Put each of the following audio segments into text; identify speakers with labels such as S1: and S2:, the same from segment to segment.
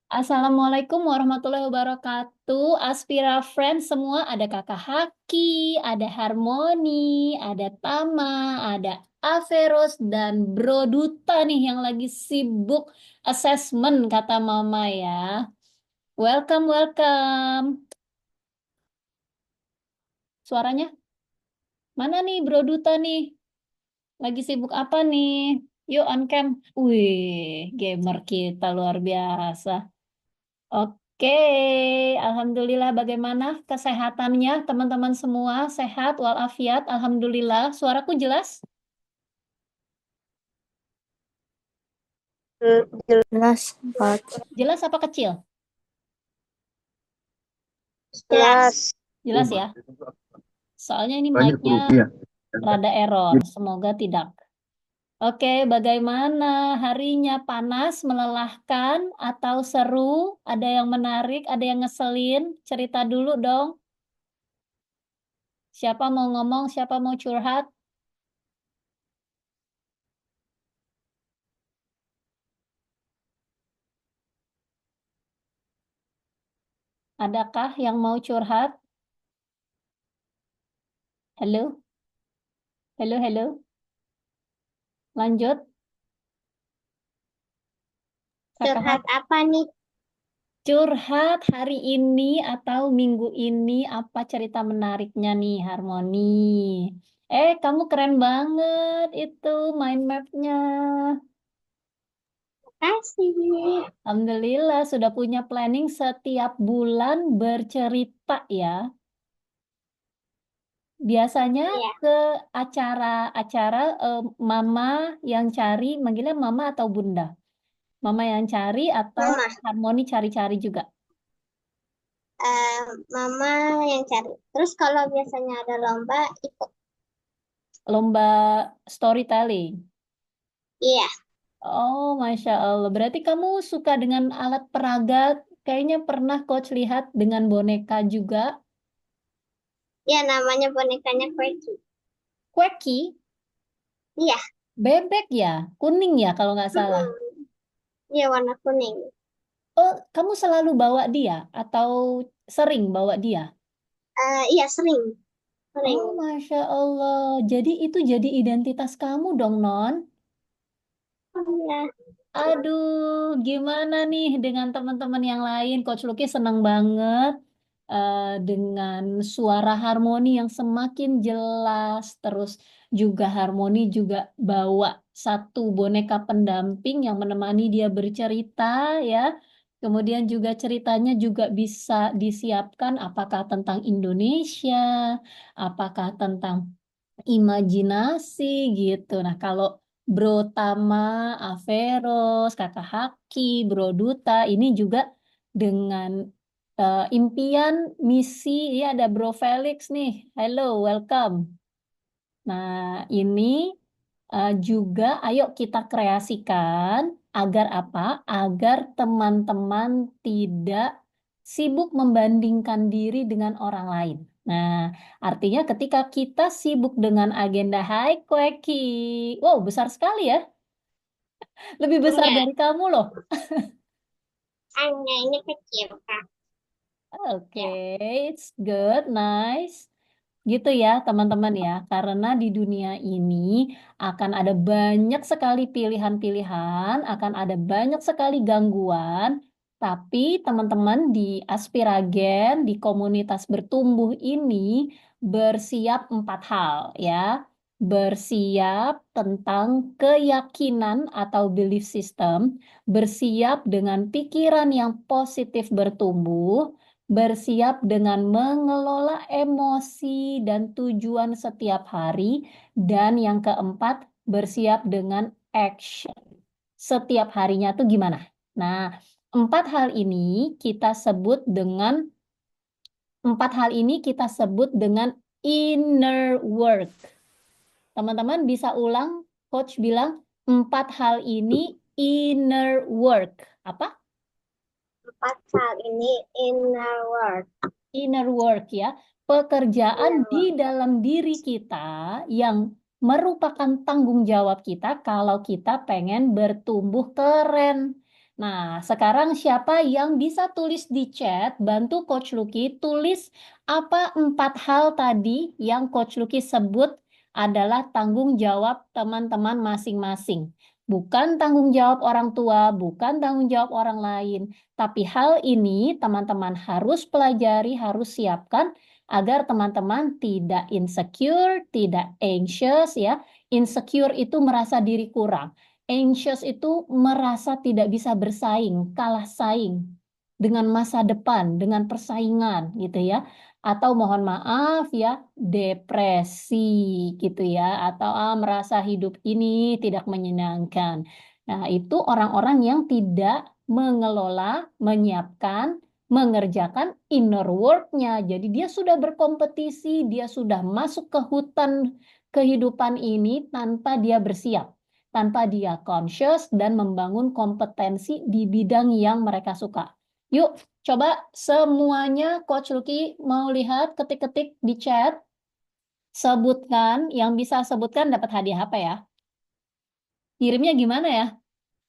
S1: Assalamualaikum warahmatullahi wabarakatuh. Aspira Friends semua, ada Kakak Haki, ada Harmoni, ada Tama, ada Averos, dan Bro Duta nih yang lagi sibuk assessment kata Mama ya. Welcome, welcome. Suaranya mana nih Bro Duta nih? Lagi sibuk apa nih? Yuk on cam. Wih, gamer kita luar biasa. Oke, Alhamdulillah bagaimana kesehatannya teman-teman semua? Sehat walafiat, Alhamdulillah. Suaraku jelas?
S2: Jelas, Pak.
S1: Jelas apa kecil?
S2: Jelas.
S1: Jelas ya? Soalnya ini
S3: Banyak
S1: mic-nya
S3: bro, iya.
S1: rada error, semoga tidak. Oke, bagaimana harinya? Panas, melelahkan, atau seru? Ada yang menarik, ada yang ngeselin? Cerita dulu dong. Siapa mau ngomong, siapa mau curhat? Adakah yang mau curhat? Halo? Halo, halo? Lanjut, Kakak
S2: Curhat apa nih?
S1: curhat hari ini atau minggu ini apa cerita menariknya nih Harmoni? Kamu keren banget itu mind mapnya.
S2: Kasih.
S1: Alhamdulillah sudah punya planning setiap bulan bercerita ya. Biasanya
S2: Iya,
S1: ke acara-acara mama yang cari, manggilnya mama atau bunda? Mama yang cari atau
S2: Mama.
S1: Harmoni cari-cari juga?
S2: Eh, Mama yang cari. Terus kalau biasanya ada lomba, ikut.
S1: Lomba storytelling.
S2: Iya,
S1: Oh, Masya Allah. Berarti kamu suka dengan alat peraga. Kayaknya pernah coach lihat dengan boneka juga.
S2: iya namanya bonekanya Quirky.
S1: Quacky,
S2: Iya,
S1: bebek ya, kuning ya kalau nggak salah.
S2: mm-mm. Iya warna kuning.
S1: Oh, kamu selalu bawa dia atau sering bawa dia?
S2: Iya sering, sering.
S1: Oh, Masya Allah. Jadi itu jadi identitas kamu dong, Non.
S2: Oh, iya,
S1: Aduh, gimana nih dengan teman-teman yang lain? Coach Lucky senang banget dengan suara Harmoni yang semakin jelas. Terus juga Harmoni juga bawa satu boneka pendamping yang menemani dia bercerita ya. Kemudian juga ceritanya juga bisa disiapkan apakah tentang Indonesia, apakah tentang imajinasi gitu. Nah, kalau Bro Tama, Averos, Kakak Haki, Bro Duta ini juga dengan impian, misi, ya ada Bro Felix nih. Hello, welcome. Nah, ini juga ayo kita kreasikan agar apa? Agar teman-teman tidak sibuk membandingkan diri dengan orang lain. Nah, artinya ketika kita sibuk dengan agenda Hai Kweki, wow besar sekali ya, lebih besar
S2: iya.
S1: dari kamu loh.
S2: Hanya ini kecil, Kak.
S1: Oke,
S2: Ya,
S1: it's good, nice. Gitu ya, teman-teman ya. Karena di dunia ini akan ada banyak sekali pilihan-pilihan, akan ada banyak sekali gangguan. Tapi teman-teman di Aspiragen, di komunitas bertumbuh ini bersiap 4 hal ya. Bersiap tentang keyakinan atau belief system, bersiap dengan pikiran yang positif bertumbuh, bersiap dengan mengelola emosi dan tujuan setiap hari, dan yang keempat, bersiap dengan action. Setiap harinya tuh gimana? Nah, 4 hal ini kita sebut dengan inner work. Teman-teman bisa ulang, coach bilang 4 hal ini inner work. Apa?
S2: 4 hal ini inner world.
S1: Inner work ya, pekerjaan
S2: Inner
S1: di
S2: world.
S1: dalam diri kita yang merupakan tanggung jawab kita kalau kita pengen bertumbuh keren. Nah, sekarang siapa yang bisa tulis di chat, bantu Coach Lucky tulis apa 4 hal tadi yang Coach Lucky sebut adalah tanggung jawab teman-teman masing-masing. Bukan tanggung jawab orang tua, bukan tanggung jawab orang lain. Tapi hal ini teman-teman harus pelajari, harus siapkan agar teman-teman tidak insecure, tidak anxious ya. Insecure itu merasa diri kurang. Anxious itu merasa tidak bisa bersaing, kalah saing dengan masa depan, dengan persaingan gitu ya. Atau mohon maaf ya, depresi gitu ya. Atau merasa hidup ini tidak menyenangkan. Nah, itu orang-orang yang tidak mengelola, menyiapkan, mengerjakan inner work-nya. Jadi dia sudah berkompetisi, dia sudah masuk ke hutan kehidupan ini tanpa dia bersiap, tanpa dia conscious dan membangun kompetensi di bidang yang mereka suka. Yuk, coba semuanya Coach Lucky mau lihat ketik-ketik di chat. Sebutkan, yang bisa sebutkan dapat hadiah apa ya? Kirimnya gimana ya?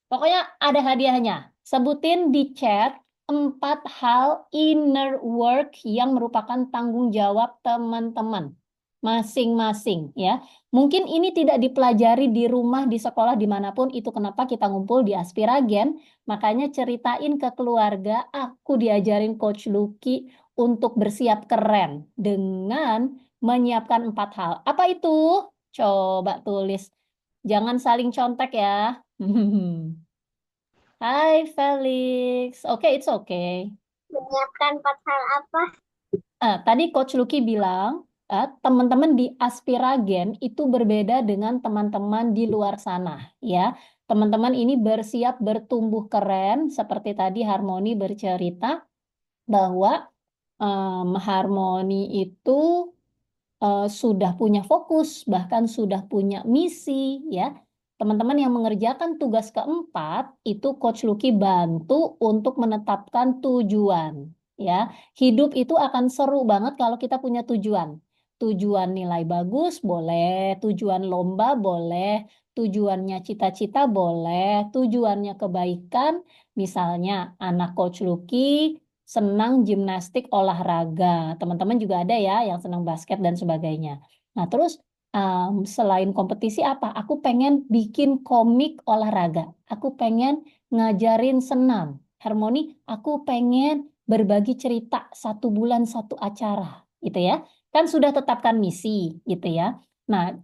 S1: Pokoknya ada hadiahnya. Sebutin di chat 4 hal inner work yang merupakan tanggung jawab teman-teman masing-masing ya. Mungkin ini tidak dipelajari di rumah, di sekolah, dimanapun. Itu kenapa kita ngumpul di Aspiragen. Makanya ceritain ke keluarga, aku diajarin Coach Lucky untuk bersiap keren dengan menyiapkan 4 hal. Apa itu? Coba tulis. Jangan saling contek ya. Hai Felix. Oke, it's okay.
S2: Menyiapkan 4 hal apa?
S1: Tadi Coach Lucky bilang, teman-teman di Aspiragen itu berbeda dengan teman-teman di luar sana, ya. Teman-teman ini bersiap bertumbuh keren, seperti tadi Harmoni bercerita bahwa Harmoni itu sudah punya fokus, bahkan sudah punya misi, ya. Teman-teman yang mengerjakan tugas keempat, itu Coach Lucky bantu untuk menetapkan tujuan, ya. Hidup itu akan seru banget kalau kita punya tujuan. Tujuan nilai bagus boleh, tujuan lomba boleh, tujuannya cita-cita boleh, tujuannya kebaikan, misalnya anak Coach Lucky senang gimnastik olahraga. Teman-teman juga ada ya yang senang basket dan sebagainya. Nah, terus selain kompetisi apa? Aku pengen bikin komik olahraga. Aku pengen ngajarin senam. Harmoni, aku pengen berbagi cerita 1 bulan 1 acara, gitu ya. Kan sudah tetapkan misi, gitu ya. Nah,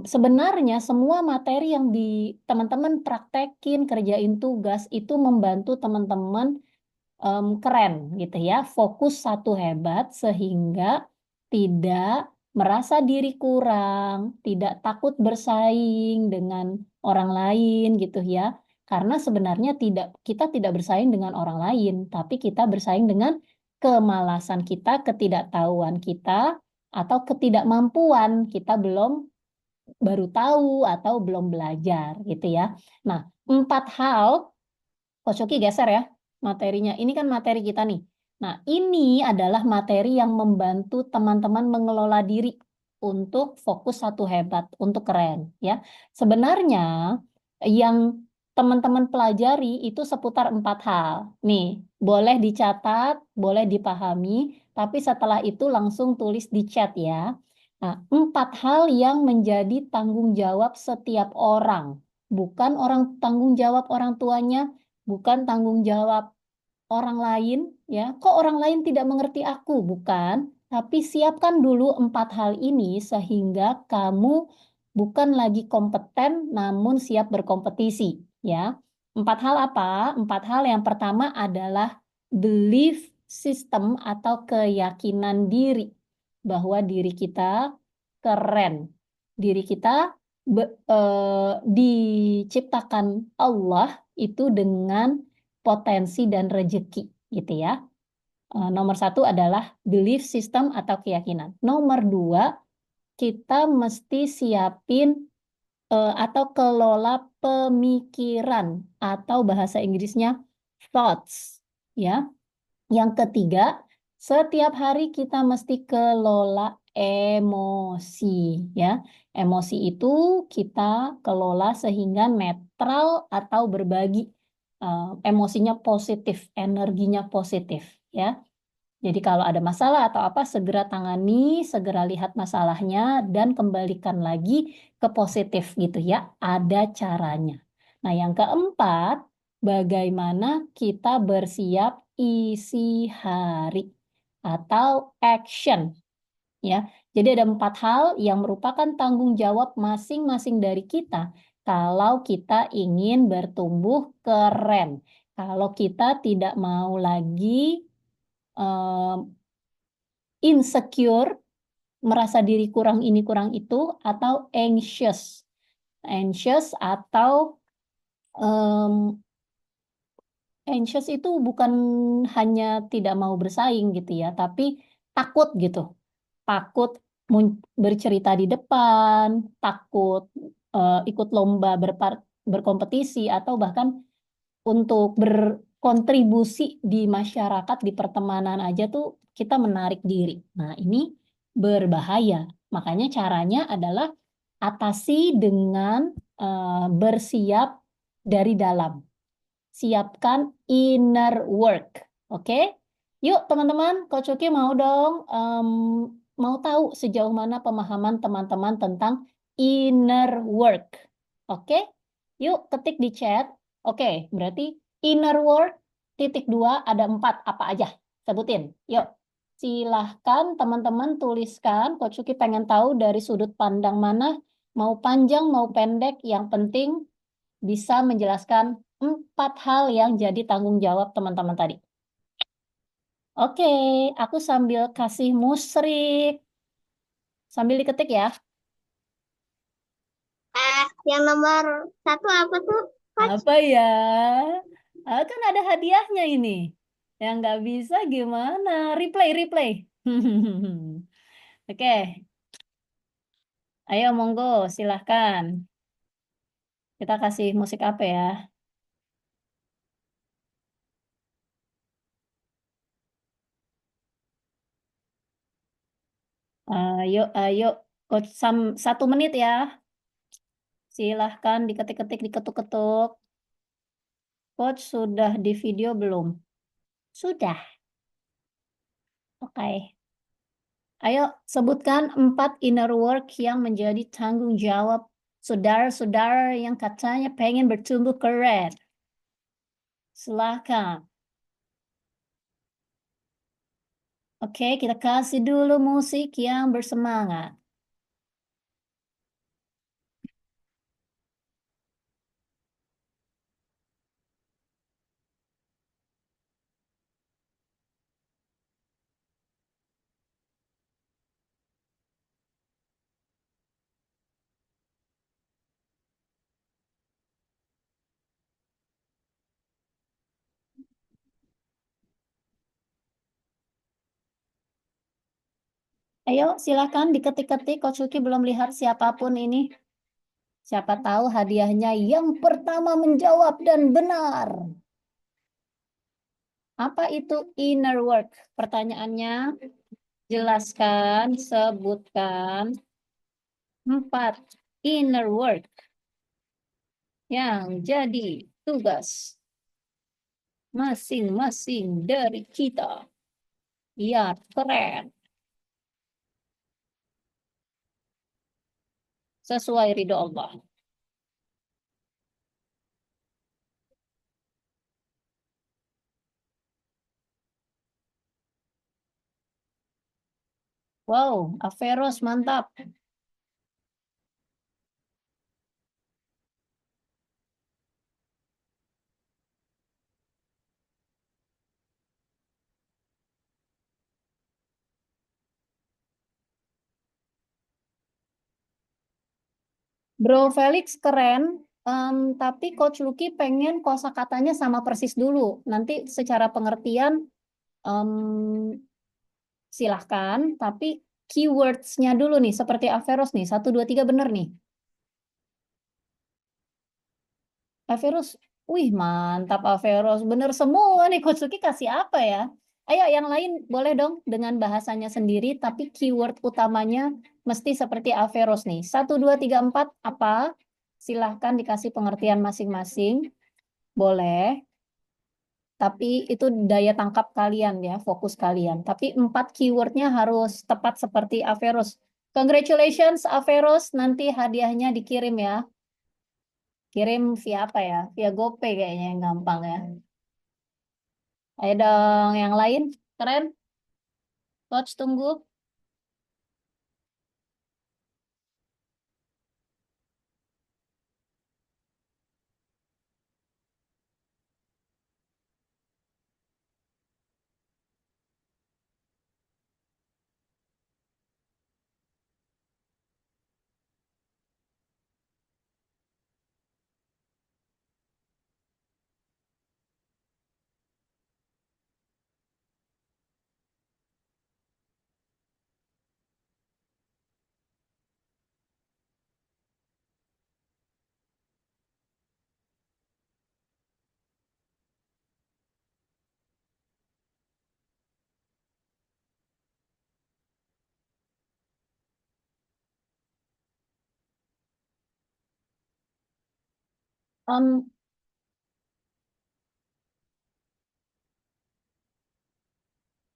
S1: sebenarnya semua materi yang di teman-teman praktekin, kerjain tugas itu membantu teman-teman keren gitu ya, fokus satu hebat sehingga tidak merasa diri kurang, tidak takut bersaing dengan orang lain gitu ya. Karena sebenarnya kita tidak bersaing dengan orang lain, tapi kita bersaing dengan kemalasan kita, ketidaktahuan kita, atau ketidakmampuan kita belum baru tahu atau belum belajar gitu ya. Nah, 4 hal. Coach Oki geser ya materinya. Ini kan materi kita nih. Nah, ini adalah materi yang membantu teman-teman mengelola diri untuk fokus satu hebat, untuk keren. Ya, sebenarnya yang teman-teman pelajari itu seputar 4 hal. Nih, boleh dicatat, boleh dipahami, tapi setelah itu langsung tulis di chat ya. Nah, 4 hal yang menjadi tanggung jawab setiap orang, bukan orang tanggung jawab orang tuanya, bukan tanggung jawab orang lain, ya. Kok orang lain tidak mengerti aku? Bukan, tapi siapkan dulu 4 hal ini sehingga kamu bukan lagi kompeten, namun siap berkompetisi, ya. 4 hal apa? 4 hal yang pertama adalah belief system atau keyakinan diri bahwa diri kita keren, diri kita diciptakan Allah itu dengan potensi dan rejeki gitu ya. Nomor 1 adalah belief system atau keyakinan. Nomor 2, kita mesti siapin atau kelola pemikiran atau bahasa Inggrisnya thoughts ya. Yang ketiga, setiap hari kita mesti kelola emosi ya. Emosi itu kita kelola sehingga netral atau berbagi emosinya positif, energinya positif, ya. Jadi kalau ada masalah atau apa, segera tangani, segera lihat masalahnya, dan kembalikan lagi ke positif gitu ya. Ada caranya. Nah, yang keempat, bagaimana kita bersiap isi hari atau action. Ya, jadi ada 4 hal yang merupakan tanggung jawab masing-masing dari kita kalau kita ingin bertumbuh keren. Kalau kita tidak mau lagi insecure, merasa diri kurang ini kurang itu, atau anxious. Anxious atau anxious itu bukan hanya tidak mau bersaing gitu ya, tapi takut gitu. Takut bercerita di depan, takut ikut lomba berkompetisi, atau bahkan untuk berkontribusi di masyarakat, di pertemanan aja tuh kita menarik diri. Nah, ini berbahaya. Makanya caranya adalah atasi dengan bersiap dari dalam. Siapkan inner work. Oke? Yuk teman-teman, Coach Uki mau dong mau tahu sejauh mana pemahaman teman-teman tentang inner work. Oke? Yuk ketik di chat. Oke, berarti inner work titik dua ada 4 apa aja? Sebutin. Yuk. Silahkan teman-teman tuliskan. Coach Uki pengen tahu dari sudut pandang mana, mau panjang mau pendek, yang penting bisa menjelaskan 4 hal yang jadi tanggung jawab teman-teman tadi. Oke, aku sambil kasih musrik. Sambil diketik ya.
S2: Yang nomor 1 apa tuh, Coach?
S1: Apa ya? Kan ada hadiahnya ini. Yang nggak bisa gimana? Replay, replay. Oke, ayo monggo, silahkan. Kita kasih musik apa ya? Ayo, ayo. Coach, 1 menit ya. Silahkan diketik-ketik, diketuk-ketuk. Coach sudah di video belum? Sudah. Oke. Ayo sebutkan 4 inner work yang menjadi tanggung jawab saudara-saudara yang katanya pengen bertumbuh keren. Silakan. Oke, kita kasih dulu musik yang bersemangat. Ayo silakan diketik-ketik. Coach Luki belum lihat siapapun ini. Siapa tahu hadiahnya yang pertama menjawab dan benar. Apa itu inner work? Pertanyaannya, jelaskan, sebutkan 4 inner work yang jadi tugas masing-masing dari kita. Biar keren. Sesuai ridho Allah. Wow, Averus mantap. Bro Felix keren, tapi Coach Lucky pengen kosakatanya sama persis dulu. Nanti secara pengertian em, silahkan, tapi keywords-nya dulu nih, seperti Averus nih, 1, 2, 3 bener nih. Averus, wih mantap Averus, bener semua nih Coach Lucky kasih apa ya? Ayo yang lain boleh dong dengan bahasanya sendiri, tapi keyword utamanya mesti seperti Averus nih. 1, 2, 3, 4 apa? Silahkan dikasih pengertian masing-masing. Boleh. tapi itu daya tangkap kalian ya, fokus kalian. Tapi 4 keywordnya harus tepat seperti Averus. Congratulations Averus, nanti hadiahnya dikirim ya. Kirim via apa ya? Via GoPay kayaknya yang gampang ya. Ayo dong, yang lain. Keren. Coach tunggu. Em,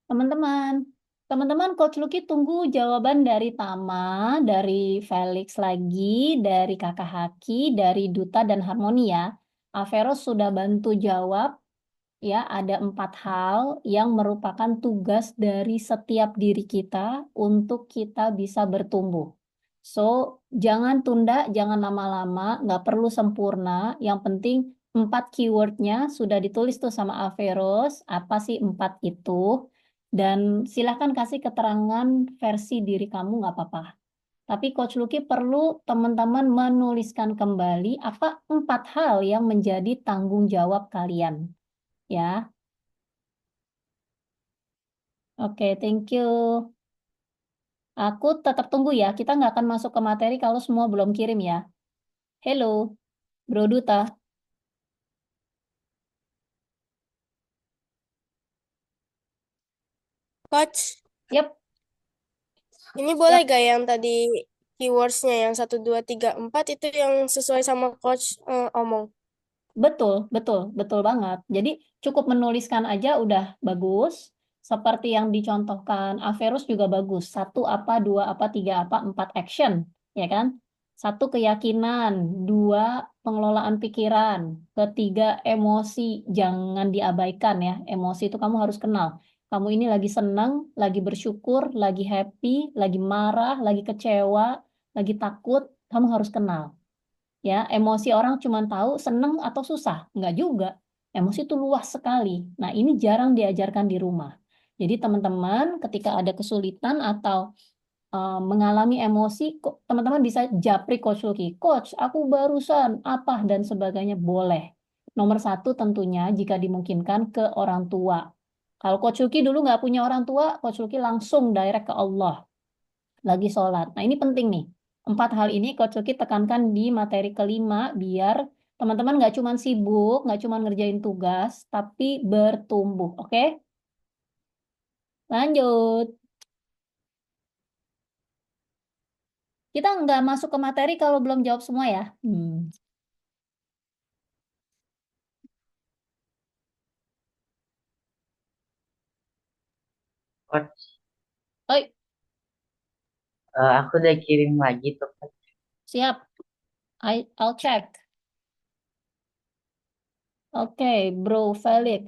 S1: Teman-teman, teman-teman, Coach Lucky tunggu jawaban dari Tama, dari Felix lagi, dari Kakak Haki, dari Duta dan Harmoni ya. Averos sudah bantu jawab. Ya, ada 4 hal yang merupakan tugas dari setiap diri kita untuk kita bisa bertumbuh. So, jangan tunda, jangan lama-lama, nggak perlu sempurna. Yang penting 4 keywordnya sudah ditulis tuh sama Averos, apa sih 4 itu. Dan silahkan kasih keterangan versi diri kamu, nggak apa-apa. Tapi Coach Lucky perlu teman-teman menuliskan kembali apa 4 hal yang menjadi tanggung jawab kalian. Ya, oke, thank you. Aku tetap tunggu ya. Kita nggak akan masuk ke materi kalau semua belum kirim ya. Hello, Bro Duta.
S3: Coach,
S1: Yap,
S3: ini boleh
S1: yap.
S3: gak yang tadi keywordsnya yang 1, 2, 3, 4 itu yang sesuai sama Coach omong?
S1: Betul, betul, betul banget. Jadi cukup menuliskan aja udah bagus. Seperti yang dicontohkan Averus juga bagus. 1 apa, 2 apa, 3 apa, 4 action, ya kan? 1 keyakinan, 2 pengelolaan pikiran, ketiga emosi, jangan diabaikan ya. Emosi itu kamu harus kenal. Kamu ini lagi senang, lagi bersyukur, lagi happy, lagi marah, lagi kecewa, lagi takut, kamu harus kenal. Ya, emosi orang cuma tahu seneng atau susah. Enggak juga. Emosi itu luas sekali. Nah, ini jarang diajarkan di rumah. Jadi teman-teman ketika ada kesulitan atau mengalami emosi, teman-teman bisa japri Coach Lucky. Coach, aku barusan apa dan sebagainya boleh. Nomor 1 tentunya jika dimungkinkan ke orang tua. Kalau Coach Lucky dulu nggak punya orang tua, Coach Lucky langsung direct ke Allah lagi sholat. Nah, ini penting nih. 4 hal ini Coach Lucky tekankan di materi kelima biar teman-teman nggak cuma sibuk, nggak cuma ngerjain tugas, tapi bertumbuh. Oke? Lanjut. Kita nggak masuk ke materi kalau belum jawab semua ya.
S4: Coach,
S1: Oi,
S4: aku udah kirim lagi tuh, Coach.
S1: siap. I'll check. Oke, Bro Felix.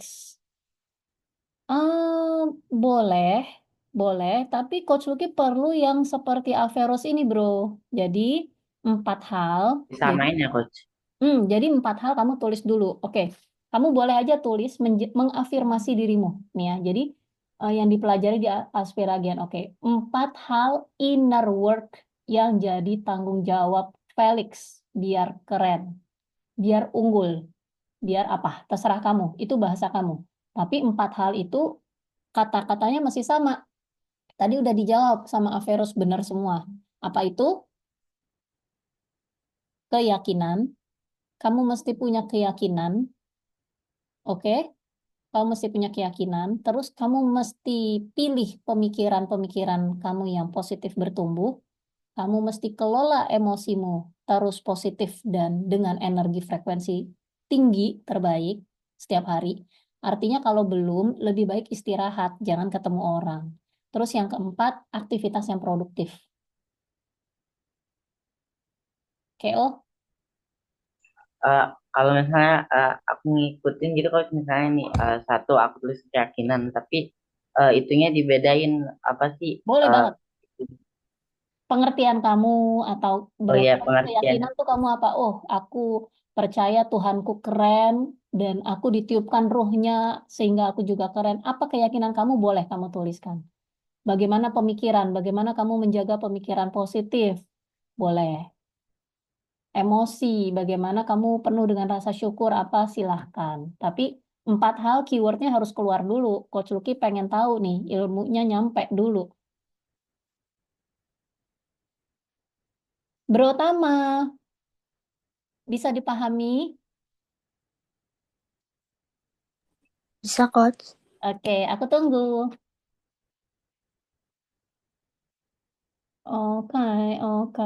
S1: Boleh, boleh. Tapi Coach Lucky perlu yang seperti Averus ini, Bro. Jadi 4 hal. Jadi
S4: Disamain ya, Coach.
S1: Jadi 4 hal kamu tulis dulu. Oke, kamu boleh aja tulis mengafirmasi dirimu. Nih ya, jadi yang dipelajari di Aspiragian. Oke, 4 hal inner work yang jadi tanggung jawab Felix biar keren, biar unggul, biar apa? Terserah kamu. Itu bahasa kamu. Tapi 4 hal itu kata-katanya masih sama. Tadi udah dijawab sama Averus benar semua. Apa itu? Keyakinan. Kamu mesti punya keyakinan. Oke? Kamu mesti punya keyakinan, terus kamu mesti pilih pemikiran-pemikiran kamu yang positif bertumbuh, kamu mesti kelola emosimu terus positif dan dengan energi frekuensi tinggi terbaik setiap hari. Artinya kalau belum, lebih baik istirahat, jangan ketemu orang. Terus yang keempat, aktivitas yang produktif. KO,
S4: Eh, Kalau misalnya aku ngikutin gitu, kalau misalnya nih satu aku tulis keyakinan, tapi itunya dibedain apa sih?
S1: boleh
S4: eh,
S1: banget. Pengertian kamu atau
S4: oh ya, pengertian.
S1: keyakinan tuh kamu apa? Oh, aku percaya Tuhanku keren dan aku ditiupkan ruhnya sehingga aku juga keren. Apa keyakinan kamu boleh kamu tuliskan. Bagaimana pemikiran? Bagaimana kamu menjaga pemikiran positif? Boleh. Emosi, bagaimana kamu penuh dengan rasa syukur apa? Silahkan. Tapi 4 hal keywordnya harus keluar dulu. Coach Lucky pengen tahu nih, ilmunya nyampe dulu. Bro Tama, bisa dipahami?
S3: Bisa, Coach.
S1: Oke, aku tunggu. Oke, oke.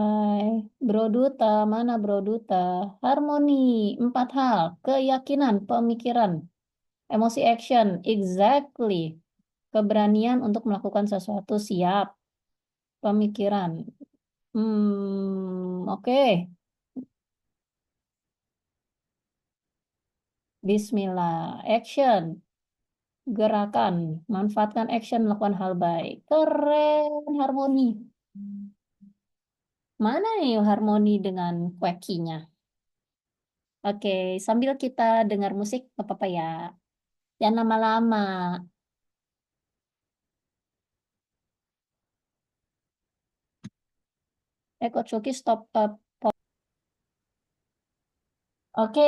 S1: Bro Duta, mana Bro Duta? Harmoni, 4 hal. Keyakinan, pemikiran, emosi action, exactly. Keberanian untuk melakukan sesuatu, siap. Pemikiran. Oke. Bismillah. Action. Gerakan. Manfaatkan action, melakukan hal baik. Keren, harmoni. Mana nih harmoni dengan quirky-nya? Oke, sambil kita dengar musik, nggak apa-apa ya. Jangan lama-lama. Coach Lucky stop. Oke,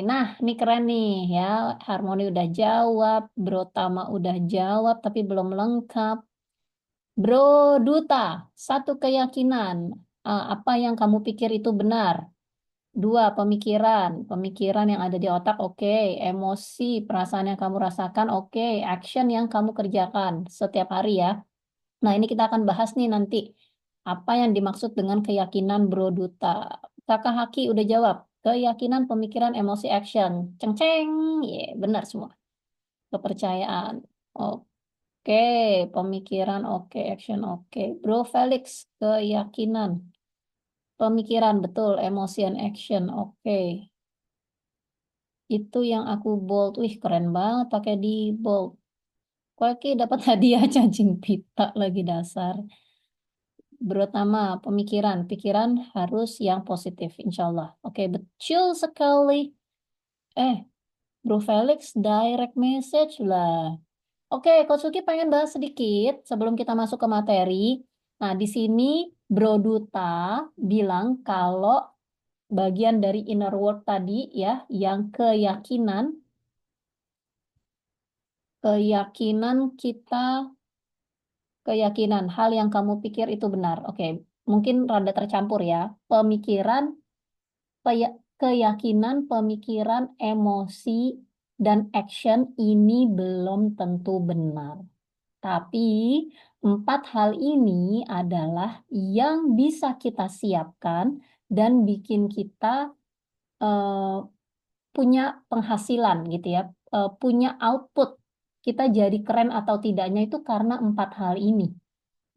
S1: nah ini keren nih ya. Harmoni udah jawab, Bro Tama udah jawab, tapi belum lengkap. Bro Duta, satu keyakinan. Apa yang kamu pikir itu benar? 2, pemikiran. Pemikiran yang ada di otak, oke. Emosi, perasaan yang kamu rasakan, oke. Action yang kamu kerjakan setiap hari ya. Nah, ini kita akan bahas nih nanti. Apa yang dimaksud dengan keyakinan Bro Duta? Kakak Haki udah jawab. Keyakinan, pemikiran, emosi, action. Ceng-ceng. Benar semua. Kepercayaan. Oke, pemikiran, oke. Action, oke. Bro Felix, keyakinan. Pemikiran, betul. Emosi and action, oke. Itu yang aku bold. Wih, keren banget pakai di bold. Koki dapat hadiah cacing pita lagi dasar. Pertama, pemikiran. Pikiran harus yang positif, insya Allah. Oke, betul sekali. Eh, Bro Felix, direct message lah. Oke, Coach Suki pengen bahas sedikit sebelum kita masuk ke materi. Nah, di sini Bro Duta bilang kalau bagian dari inner world tadi ya, yang keyakinan kita, keyakinan hal yang kamu pikir itu benar. Oke, mungkin rada tercampur ya. Pemikiran, keyakinan, pemikiran, emosi, dan action ini belum tentu benar. Tapi 4 hal ini adalah yang bisa kita siapkan dan bikin kita eh, punya penghasilan gitu ya, punya output. Kita jadi keren atau tidaknya itu karena 4 hal ini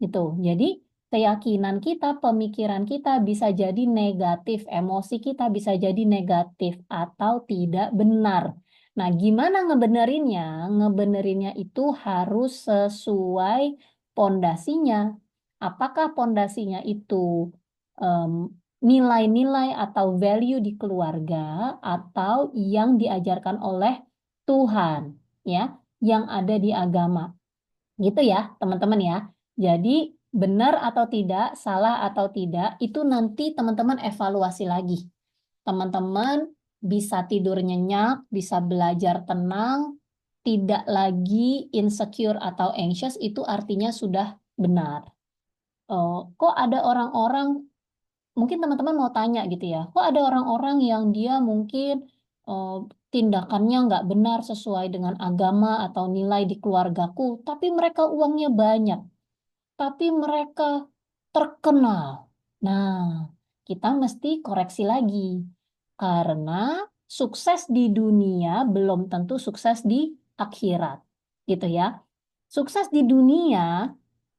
S1: gitu. Jadi keyakinan kita, pemikiran kita bisa jadi negatif, emosi kita bisa jadi negatif atau tidak benar. Nah, gimana ngebenerinnya? Ngebenerinnya itu harus sesuai pondasinya. Apakah pondasinya itu em, nilai-nilai atau value di keluarga atau yang diajarkan oleh Tuhan, ya, yang ada di agama. Gitu ya, teman-teman ya. Jadi benar atau tidak, salah atau tidak, itu nanti teman-teman evaluasi lagi. Teman-teman bisa tidur nyenyak, bisa belajar tenang, tidak lagi insecure atau anxious, itu artinya sudah benar. Kok ada orang-orang, mungkin teman-teman mau tanya gitu ya, kok ada orang-orang yang dia mungkin eh, tindakannya nggak benar sesuai dengan agama atau nilai di keluargaku, tapi mereka uangnya banyak, tapi mereka terkenal. Nah, kita mesti koreksi lagi. Karena sukses di dunia belum tentu sukses di akhirat. Gitu ya. Sukses di dunia,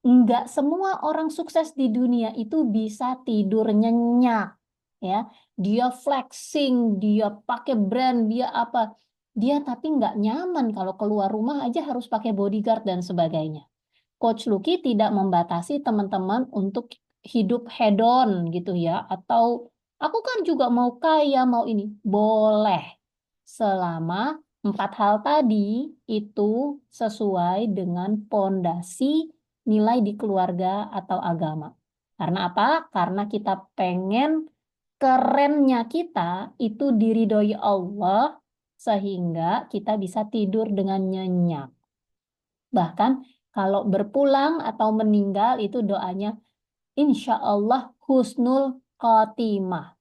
S1: enggak semua orang sukses di dunia itu bisa tidur nyenyak. Ya, dia flexing, dia pakai brand, dia apa. Dia tapi nggak nyaman kalau keluar rumah aja harus pakai bodyguard dan sebagainya. Coach Lucky tidak membatasi teman-teman untuk hidup hedon gitu ya. Atau aku kan juga mau kaya, mau ini. Boleh. Selama 4 hal tadi itu sesuai dengan pondasi nilai di keluarga atau agama. Karena apa? Karena kita pengen kerennya kita itu diridhoi Allah sehingga kita bisa tidur dengan nyenyak. Bahkan kalau berpulang atau meninggal itu doanya insya Allah husnul khotimah.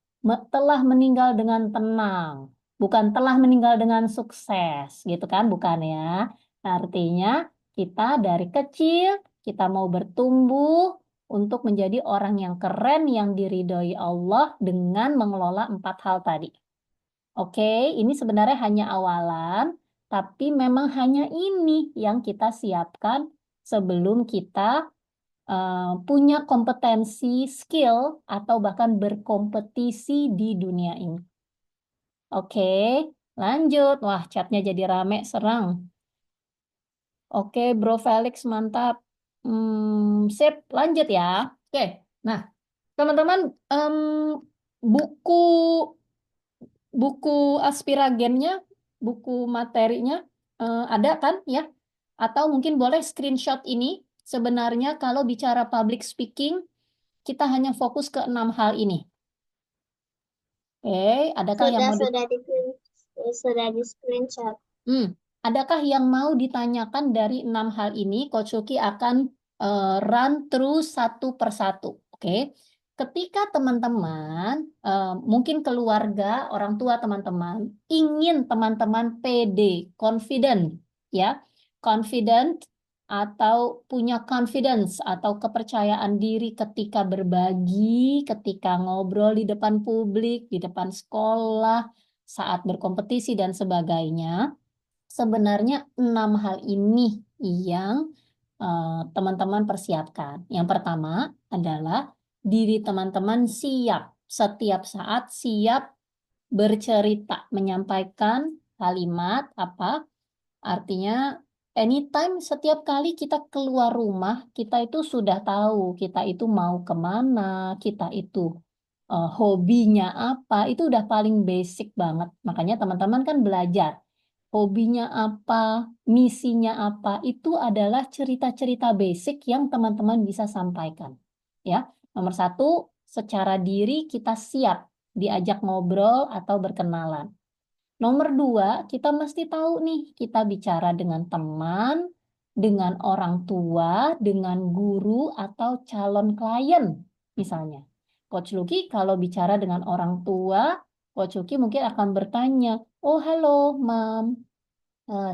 S1: Telah meninggal dengan tenang. Bukan telah meninggal dengan sukses. Gitu kan? Bukan ya. Artinya kita dari kecil kita mau bertumbuh untuk menjadi orang yang keren yang diridhoi Allah dengan mengelola 4 hal tadi. Oke, ini sebenarnya hanya awalan, tapi memang hanya ini yang kita siapkan sebelum kita punya kompetensi, skill, atau bahkan berkompetisi di dunia ini. Oke, lanjut. Wah, chatnya jadi rame, serang. Oke, Bro Felix, mantap. Sip, lanjut ya. Oke, nah, teman-teman, buku buku aspiragennya, buku materinya ada kan ya? Atau mungkin boleh screenshot ini. Sebenarnya kalau bicara public speaking, kita hanya fokus ke 6 hal ini. Oke, adakah yang mau
S2: Sudah di screenshot.
S1: adakah yang mau ditanyakan dari 6 hal ini? Coach Lucky akan run through satu persatu. Oke. Ketika teman-teman, mungkin keluarga, orang tua teman-teman, ingin teman-teman pede, confident, ya, confident atau punya confidence atau kepercayaan diri ketika berbagi, ketika ngobrol di depan publik, di depan sekolah, saat berkompetisi dan sebagainya. Sebenarnya 6 hal ini yang teman-teman persiapkan. Yang pertama adalah diri teman-teman siap setiap saat, siap bercerita, menyampaikan kalimat apa? Artinya anytime, setiap kali kita keluar rumah, kita itu sudah tahu kita itu mau kemana, kita itu hobinya apa, itu udah paling basic banget. Makanya teman-teman kan belajar hobinya apa, misinya apa, itu adalah cerita-cerita basic yang teman-teman bisa sampaikan. Ya, nomor 1, secara diri kita siap diajak ngobrol atau berkenalan. Nomor 2, kita mesti tahu nih, kita bicara dengan teman, dengan orang tua, dengan guru, atau calon klien, misalnya. Coach Lucky kalau bicara dengan orang tua, Coach Lucky mungkin akan bertanya, oh halo, Mam.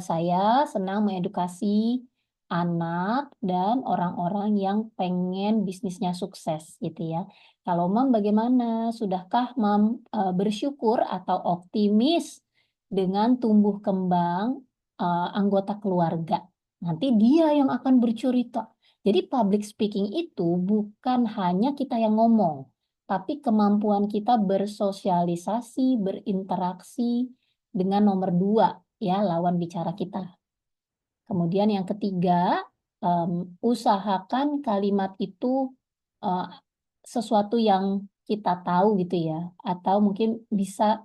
S1: Saya senang mengedukasi anak dan orang-orang yang pengen bisnisnya sukses gitu ya. Kalau Mam bagaimana? Sudahkah Mam bersyukur atau optimis dengan tumbuh kembang anggota keluarga? Nanti dia yang akan bercerita. Jadi public speaking itu bukan hanya kita yang ngomong, tapi kemampuan kita bersosialisasi, berinteraksi dengan nomor 2, ya, lawan bicara kita. Kemudian yang ketiga, usahakan kalimat itu sesuatu yang kita tahu gitu ya, atau mungkin bisa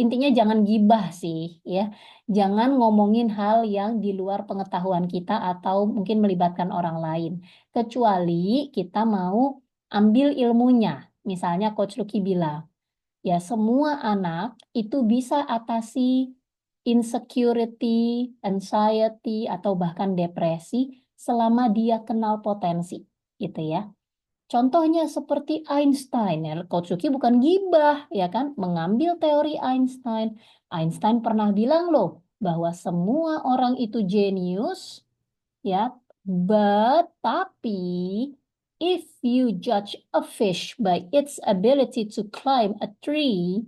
S1: intinya jangan gibah sih ya, jangan ngomongin hal yang di luar pengetahuan kita atau mungkin melibatkan orang lain, kecuali kita mau ambil ilmunya. Misalnya Coach Lucky bilang, ya, semua anak itu bisa atasi insecurity, anxiety, atau bahkan depresi selama dia kenal potensi, gitu ya. Contohnya seperti Einstein, ya, Coach Yuki bukan gibah, ya kan, mengambil teori Einstein. Einstein pernah bilang loh, bahwa semua orang itu jenius, ya, tapi if you judge a fish by its ability to climb a tree,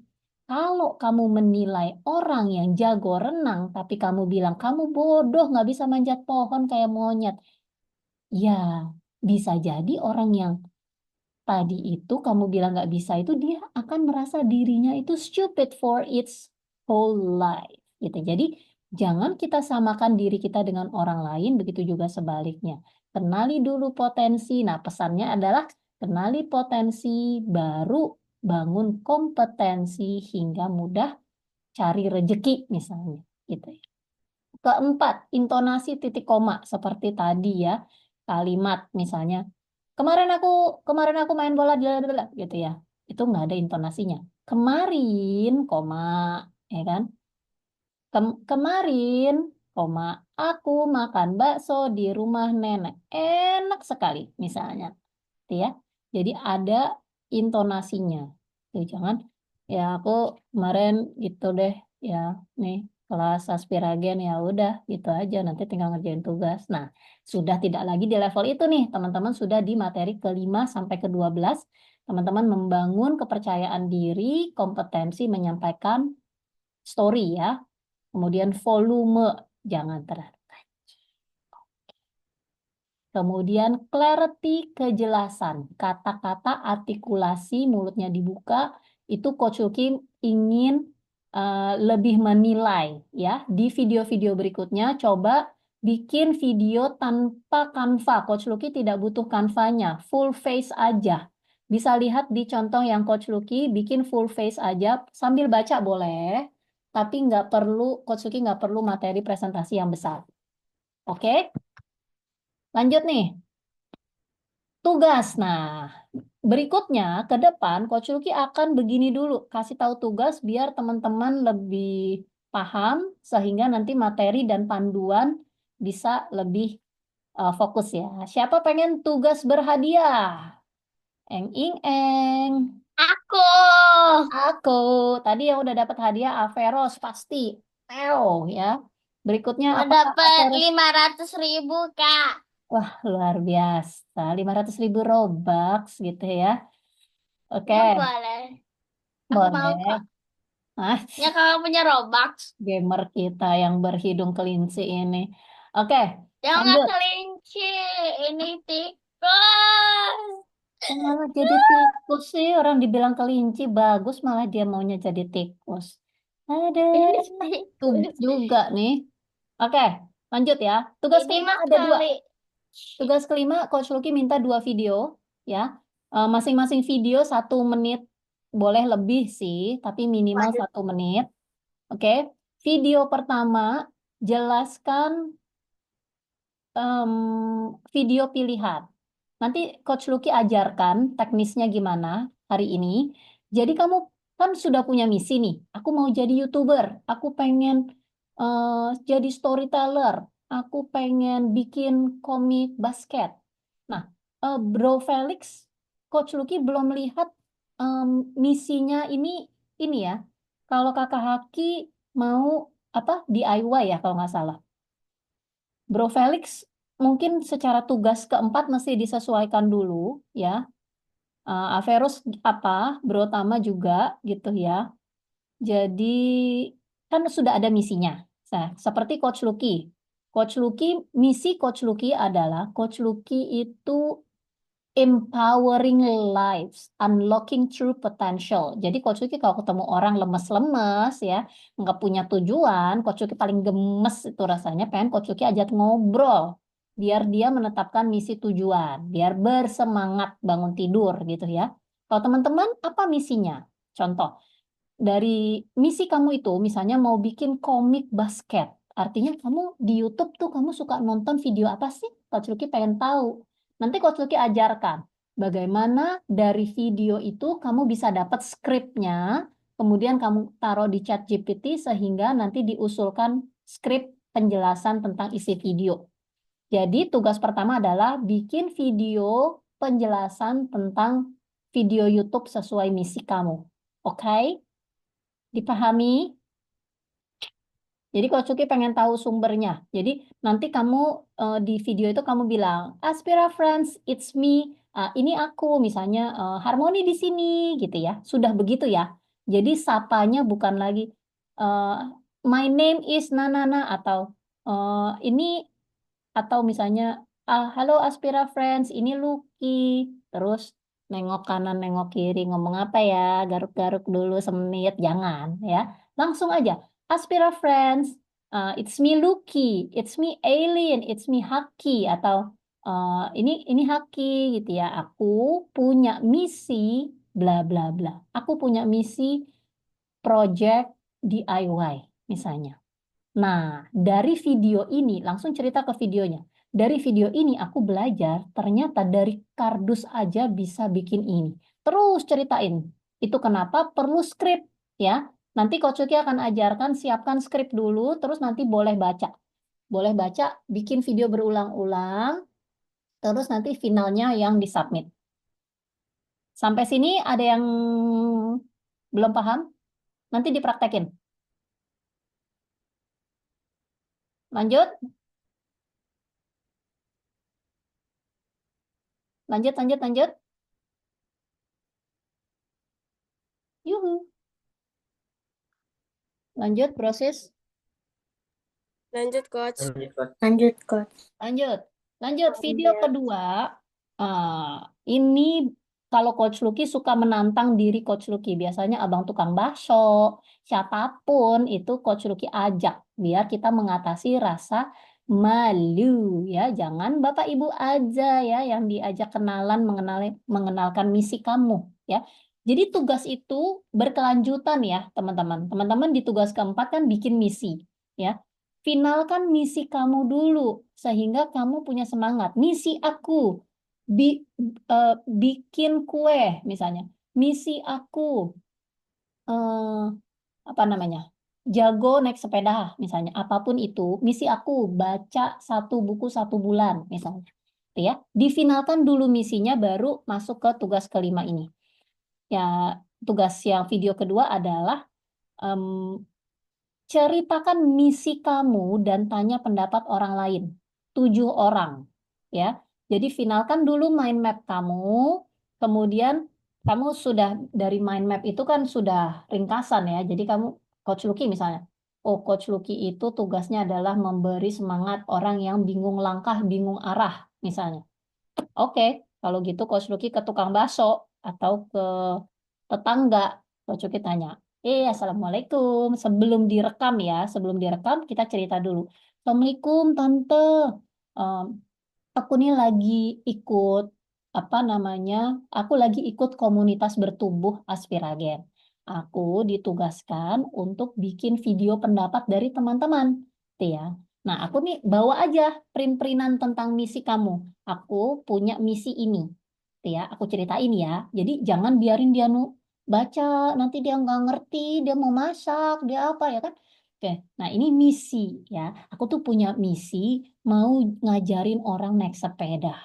S1: Kalau kamu menilai orang yang jago renang, tapi kamu bilang kamu bodoh, nggak bisa manjat pohon kayak monyet, ya bisa jadi orang yang tadi itu kamu bilang nggak bisa itu dia akan merasa dirinya itu stupid for its whole life gitu. Jadi jangan kita samakan diri kita dengan orang lain, begitu juga sebaliknya. Kenali dulu potensi. Nah, pesannya adalah kenali potensi, baru bangun kompetensi hingga mudah cari rejeki misalnya gitu ya. Keempat, intonasi titik koma seperti tadi ya. Kalimat misalnya, kemarin aku main bola gitu ya. Itu nggak ada intonasinya. Kemarin, koma, ya kan? Kemarin, koma, aku makan bakso di rumah nenek. Enak sekali misalnya, gitu ya. Jadi ada intonasinya. Tuh, jangan ya aku kemarin gitu deh ya nih kelas aspiragen ya udah gitu aja nanti tinggal ngerjain tugas. Nah, sudah tidak lagi di level itu nih, teman-teman sudah di materi ke-5 sampai ke-12. Teman-teman membangun kepercayaan diri, kompetensi menyampaikan story ya. Kemudian volume jangan terlalu. Kemudian clarity, kejelasan. Kata-kata, artikulasi, mulutnya dibuka. Itu Coach Luki ingin lebih menilai ya. Di video-video berikutnya coba bikin video tanpa kanva. Coach Luki tidak butuh kanvanya, full face aja. Bisa lihat di contoh yang Coach Luki bikin full face aja sambil baca boleh, tapi nggak perlu Coach Luki nggak perlu materi presentasi yang besar. Oke, lanjut nih. Tugas. Nah, berikutnya ke depan Coach Luki akan begini dulu, kasih tahu tugas biar teman-teman lebih paham sehingga nanti materi dan panduan bisa lebih fokus ya. Siapa pengen tugas berhadiah? Eng ing eng.
S2: Aku
S1: Aku tadi yang udah dapat hadiah Averos pasti. Teo ya. Berikutnya
S2: mau
S1: apa
S2: dapat
S1: Averos?
S2: 500.000, Kak.
S1: Wah, luar biasa. 500.000 Robux gitu ya. Oke,
S2: Ya boleh. Aku mau
S1: boleh.
S2: kok.
S1: Ah,
S2: Ya kakak punya Robux.
S1: gamer kita yang berhidung kelinci ini. Oke,
S2: Jangan
S1: lanjut.
S2: kelinci. Ini tikus.
S1: Kok malah jadi tikus sih? Orang dibilang kelinci bagus, malah dia maunya jadi tikus. Ada
S2: Ini
S1: tuh
S2: tikus.
S1: juga nih. Oke, lanjut ya. Tugas
S2: Ini
S1: kelima
S2: mah
S1: ada dua.
S2: kali.
S1: Tugas kelima, Coach Lucky minta 2 video, ya. Masing-masing video 1 menit, boleh lebih sih, tapi minimal
S2: Waduh.
S1: 1 menit. Oke, video pertama jelaskan video pilihan. Nanti Coach Lucky ajarkan teknisnya gimana hari ini. Jadi kamu kan sudah punya misi nih. Aku mau jadi YouTuber. Aku pengen jadi storyteller. Aku pengen bikin komik basket. Nah, Bro Felix, Coach Lucky belum lihat misinya ini ya. Kalau Kakak Haki mau apa DIY ya kalau nggak salah. Bro Felix mungkin secara tugas keempat mesti disesuaikan dulu ya. Averus apa, Bro Tama juga gitu ya. Jadi kan sudah ada misinya. Nah, seperti Coach Lucky. Coach Lucky, misi Coach Lucky adalah Coach Lucky itu empowering lives, unlocking true potential. Jadi Coach Lucky kalau ketemu orang lemes-lemes ya, nggak punya tujuan, Coach Lucky paling gemes itu rasanya pengen Coach Lucky ajak ngobrol, biar dia menetapkan misi tujuan, biar bersemangat bangun tidur gitu ya. Kalau teman-teman apa misinya? Contoh, dari misi kamu itu misalnya mau bikin komik basket. Artinya kamu di YouTube tuh kamu suka nonton video apa sih? Coach Lucky pengen tahu. Nanti Coach Lucky ajarkan bagaimana dari video itu kamu bisa dapat skripnya, kemudian kamu taruh di chat GPT sehingga nanti diusulkan skrip penjelasan tentang isi video. Jadi tugas pertama adalah bikin video penjelasan tentang video YouTube sesuai misi kamu. Oke? Dipahami? Jadi Coach Lucky pengen tahu sumbernya. Jadi nanti kamu di video itu kamu bilang, Aspira Friends, it's me. Ini aku, misalnya Harmoni di sini, gitu ya. Sudah begitu ya. Jadi sapanya bukan lagi eh, my name is Nanana atau ini atau misalnya halo Aspira Friends, ini Lucky. Terus nengok kanan, nengok kiri, ngomong apa ya? Garuk-garuk dulu semenit, jangan ya. Langsung aja. Aspira Friends, it's me Lucky, it's me Aileen, it's me Haki atau ini Haki gitu ya. Aku punya misi bla bla bla. Aku punya misi project DIY misalnya. Nah, dari video ini, langsung cerita ke videonya. Dari video ini aku belajar, ternyata dari kardus aja bisa bikin ini. Terus ceritain. Itu kenapa perlu skrip, ya. Nanti Coach Luki akan ajarkan, siapkan skrip dulu, terus nanti boleh baca. Boleh baca, bikin video berulang-ulang, terus nanti finalnya yang disubmit. Sampai sini ada yang belum paham? Nanti dipraktekin. Lanjut, lanjut, lanjut, lanjut. Yuhu. Lanjut proses.
S3: Lanjut, Coach.
S4: Lanjut, Coach.
S2: Lanjut, Coach.
S1: Lanjut. Lanjut video kedua. Ini kalau Coach Lucky suka menantang diri Coach Lucky. Biasanya abang tukang bakso, siapapun itu Coach Lucky ajak biar kita mengatasi rasa malu ya. Jangan Bapak Ibu aja ya yang diajak kenalan mengenalkan misi kamu ya. Jadi tugas itu berkelanjutan ya, teman-teman. Teman-teman di tugas keempat kan bikin misi ya. Finalkan misi kamu dulu sehingga kamu punya semangat. Misi aku bikin kue misalnya. Misi aku eh, apa namanya? Jago naik sepeda misalnya. Apapun itu, misi aku baca satu buku 1 bulan misalnya. Ya, difinalkan dulu misinya baru masuk ke tugas kelima ini. Ya, tugas yang video kedua adalah em, ceritakan misi kamu dan tanya pendapat orang lain. 7 orang. Ya. Jadi finalkan dulu mind map kamu. Kemudian kamu sudah dari mind map itu kan sudah ringkasan ya. Jadi kamu Coach Lucky misalnya. Oh, Coach Lucky itu tugasnya adalah memberi semangat orang yang bingung langkah, bingung arah misalnya. Oke, kalau gitu Coach Lucky ke tukang bakso atau ke tetangga. Coach Lucky tanya, Assalamualaikum. Sebelum direkam kita cerita dulu. Assalamualaikum Tante. Em, aku nih lagi ikut apa namanya? Aku lagi ikut komunitas bertumbuh Aspiragen. Aku ditugaskan untuk bikin video pendapat dari teman-teman, gitu ya. Nah, aku nih bawa aja print-printan tentang misi kamu. Aku punya misi ini, gitu ya. Aku ceritain ya. Jadi jangan biarin dia baca, nanti dia nggak ngerti, dia mau masak, dia apa ya kan? Oke, nah ini misi ya. Aku tuh punya misi mau ngajarin orang naik sepeda.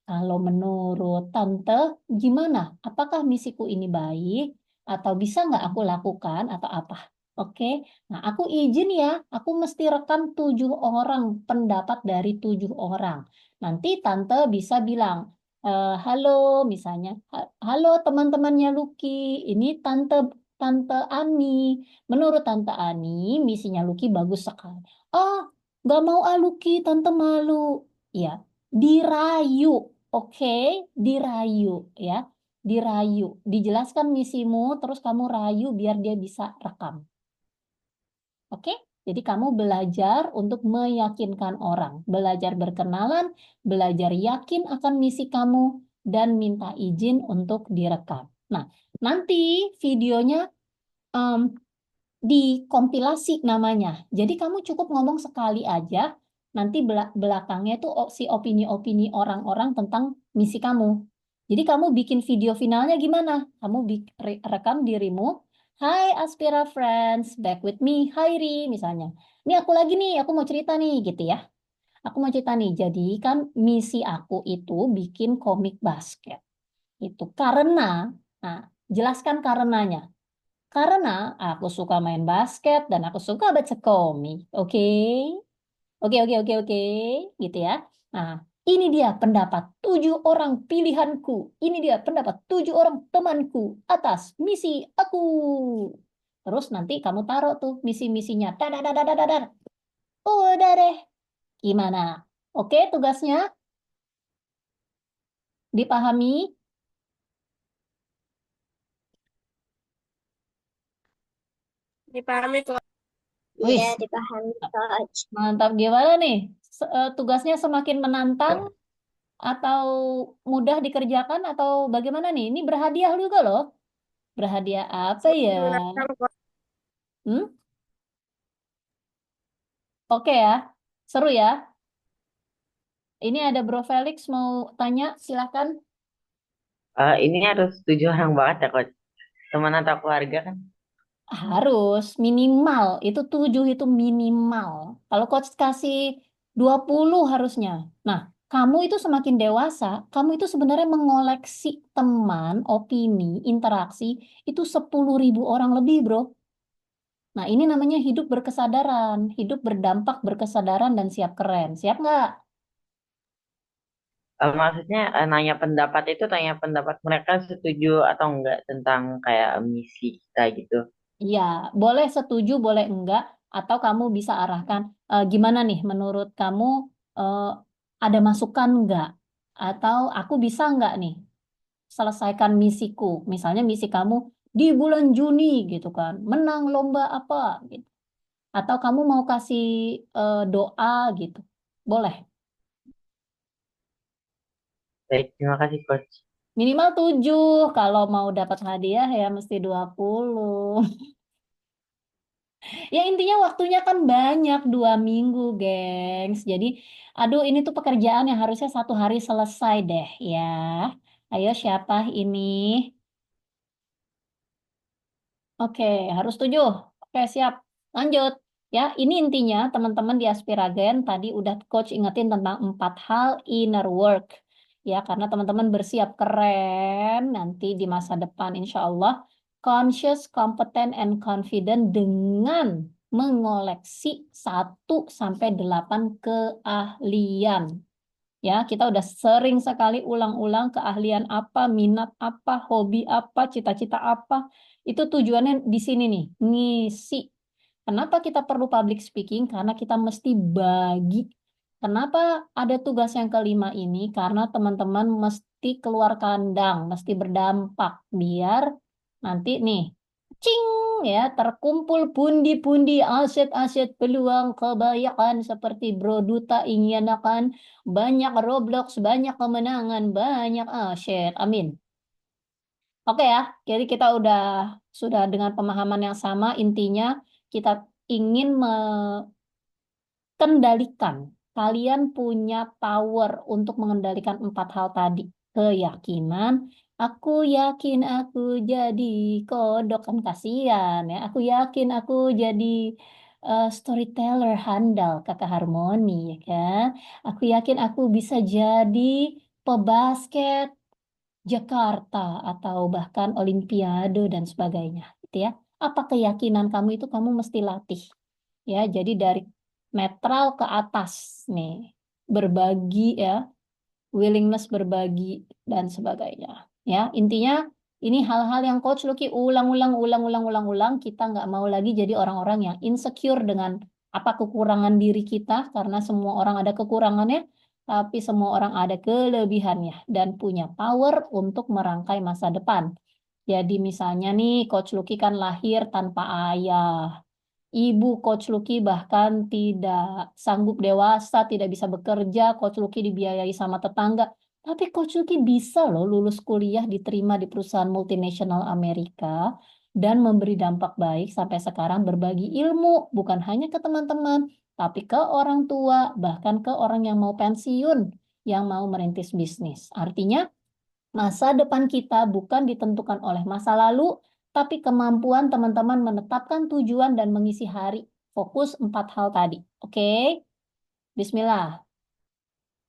S1: Kalau menurut Tante, gimana? Apakah misiku ini baik? Atau bisa nggak aku lakukan atau apa? Oke, nah aku izin ya, aku mesti rekam 7 orang, pendapat dari 7 orang. Nanti Tante bisa bilang, halo misalnya, halo teman-temannya Lucky, ini Tante Tante Ani. Menurut Tante Ani, misinya Lucky bagus sekali. Oh, nggak mau Lucky, Tante malu. Ya, dirayu, oke, dirayu ya, dirayu, dijelaskan misimu, terus kamu rayu biar dia bisa rekam, oke? Jadi kamu belajar untuk meyakinkan orang, belajar berkenalan, belajar yakin akan misi kamu, dan minta izin untuk direkam. Nah, nanti videonya em, dikompilasi namanya. Jadi kamu cukup ngomong sekali aja, nanti belakangnya tuh si opini-opini orang-orang tentang misi kamu. Jadi kamu bikin video finalnya gimana? Kamu rekam dirimu, Hai Aspira Friends, back with me, Hairi misalnya. Ini aku lagi nih, aku mau cerita nih gitu ya. Aku mau cerita nih, jadi kan misi aku itu bikin komik basket. Itu karena, nah jelaskan karenanya. Karena aku suka main basket dan aku suka baca komik. Oke. Oke, oke, oke, oke. Gitu ya. Nah, Ini dia pendapat 7 orang pilihanku. Ini dia pendapat 7 orang temanku atas misi aku. Terus nanti kamu taruh tuh misi-misinya. Dadar, dadar, dadar, dadar. Udah deh. Gimana? Oke, tugasnya dipahami?
S3: Dipahami kok.
S1: Wih,
S2: Iya, dipahami, Coach.
S1: mantap. Gimana nih? Tugasnya semakin menantang atau mudah dikerjakan atau bagaimana nih? Ini berhadiah juga loh. Berhadiah apa ya?
S3: Menantang kok.
S1: Hmm? Oke ya. Seru ya. Ini ada Bro Felix mau tanya, silahkan.
S4: Ini harus 7 orang banget ya, Coach. Teman atau keluarga kan?
S1: Harus minimal, itu 7 itu minimal. Kalau coach kasih 20 harusnya. Nah, kamu itu semakin dewasa, kamu itu sebenarnya mengoleksi teman, opini, interaksi, itu 10.000 orang lebih, bro. Nah, ini namanya hidup berkesadaran, hidup berdampak berkesadaran dan siap keren. Siap nggak?
S4: Maksudnya nanya pendapat itu tanya pendapat mereka setuju atau enggak tentang kayak misi kita gitu.
S1: Iya, boleh setuju, boleh enggak, atau kamu bisa arahkan gimana nih menurut kamu eh, ada masukan enggak? Atau aku bisa enggak nih selesaikan misiku? Misalnya misi kamu di bulan Juni gitu kan, menang lomba apa gitu. Atau kamu mau kasih doa gitu. Boleh.
S4: Baik, terima kasih, Coach.
S1: Minimal 7, kalau mau dapat hadiah ya mesti 20. Ya intinya waktunya kan banyak 2 minggu, gengs. Jadi, aduh ini tuh pekerjaan yang harusnya 1 hari selesai deh ya. Ayo siapa ini? Oke, harus 7. Oke, siap. Lanjut. Ya, ini intinya teman-teman di Aspiragen tadi udah coach ingetin tentang 4 hal inner work. Ya, karena teman-teman bersiap keren nanti di masa depan insya Allah. Conscious, competent, and confident dengan mengoleksi 1 sampai 8 keahlian. Ya, kita udah sering sekali ulang-ulang keahlian apa, minat apa, hobi apa, cita-cita apa. Itu tujuannya di sini nih, ngisi. Kenapa kita perlu public speaking? Karena kita mesti bagi. Kenapa ada tugas yang kelima ini? Karena teman-teman mesti keluar kandang, mesti berdampak. Biar nanti nih, cing ya, terkumpul pundi-pundi aset-aset peluang kebaikan seperti Bro Duta ingin akan banyak Roblox, banyak kemenangan, banyak aset. Amin. Oke ya, jadi kita sudah dengan pemahaman yang sama, intinya kita ingin kendalikan. Kalian punya power untuk mengendalikan 4 hal tadi. Keyakinan, aku yakin aku jadi kodok kan kasihan ya. Aku yakin aku jadi storyteller handal kakak Harmoni ya kan. Aku yakin aku bisa jadi pebasket Jakarta atau bahkan Olimpiade dan sebagainya gitu ya. Apa keyakinan kamu itu kamu mesti latih. Ya, jadi dari netral ke atas nih. Berbagi ya, willingness berbagi dan sebagainya. Ya, intinya ini hal-hal yang Coach Lucky ulang-ulang, kita nggak mau lagi jadi orang-orang yang insecure dengan apa kekurangan diri kita karena semua orang ada kekurangannya, tapi semua orang ada kelebihannya dan punya power untuk merangkai masa depan. Jadi misalnya nih Coach Lucky kan lahir tanpa ayah. Ibu Coach Lucky bahkan tidak sanggup dewasa, tidak bisa bekerja. Coach Lucky dibiayai sama tetangga. Tapi Coach Lucky bisa loh lulus kuliah diterima di perusahaan multinasional Amerika dan memberi dampak baik sampai sekarang berbagi ilmu bukan hanya ke teman-teman, tapi ke orang tua, bahkan ke orang yang mau pensiun, yang mau merintis bisnis. Artinya masa depan kita bukan ditentukan oleh masa lalu, tapi kemampuan teman-teman menetapkan tujuan dan mengisi hari. Fokus 4 hal tadi. Oke, Bismillah.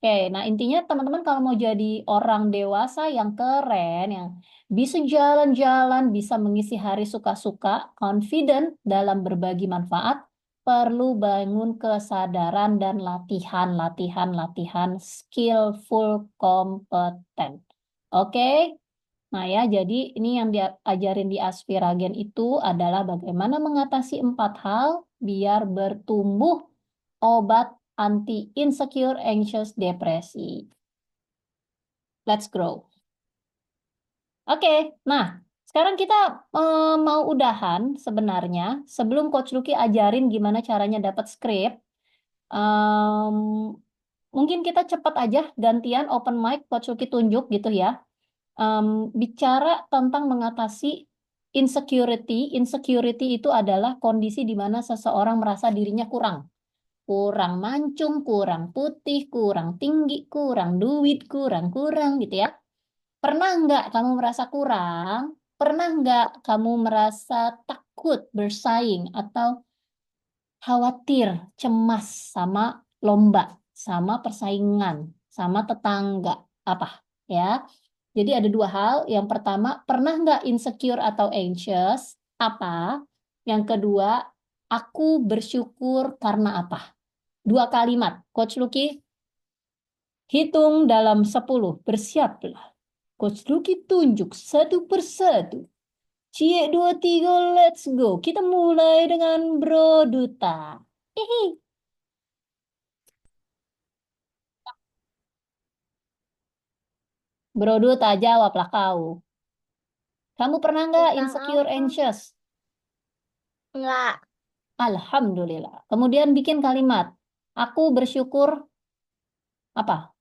S1: Oke, nah intinya teman-teman kalau mau jadi orang dewasa yang keren, yang bisa jalan-jalan, bisa mengisi hari suka-suka, confident dalam berbagi manfaat, perlu bangun kesadaran dan latihan, skillful, kompeten. Oke? Nah ya, jadi ini yang diajarin di Aspiragen itu adalah bagaimana mengatasi 4 hal biar bertumbuh obat anti insecure, anxious, depresi. Let's grow. Oke, nah sekarang kita mau udahan sebenarnya. Sebelum Coach Lucky ajarin gimana caranya dapat script, em, mungkin kita cepat aja gantian open mic, Coach Lucky tunjuk gitu ya. Bicara tentang mengatasi insecurity. Insecurity itu adalah kondisi di mana seseorang merasa dirinya kurang. Kurang mancung, kurang putih, kurang tinggi, kurang duit, kurang gitu ya. Pernah nggak kamu merasa kurang? Pernah nggak kamu merasa takut bersaing atau khawatir, cemas sama lomba, sama persaingan, sama tetangga? Apa? Ya. Jadi ada 2 hal. Yang pertama, pernah nggak insecure atau anxious? Apa? Yang kedua, aku bersyukur karena apa? 2 kalimat. Coach Lucky, hitung dalam 10. Bersiaplah. Coach Lucky tunjuk satu persatu. Cie 2, 3, let's go. Kita mulai dengan Bro Duta. Hihi. Bro Duta, jawablah kau. Kamu pernah nggak
S2: Tentang
S1: insecure,
S2: apa?
S1: anxious?
S2: Enggak.
S1: Alhamdulillah. Kemudian bikin kalimat. Aku bersyukur apa?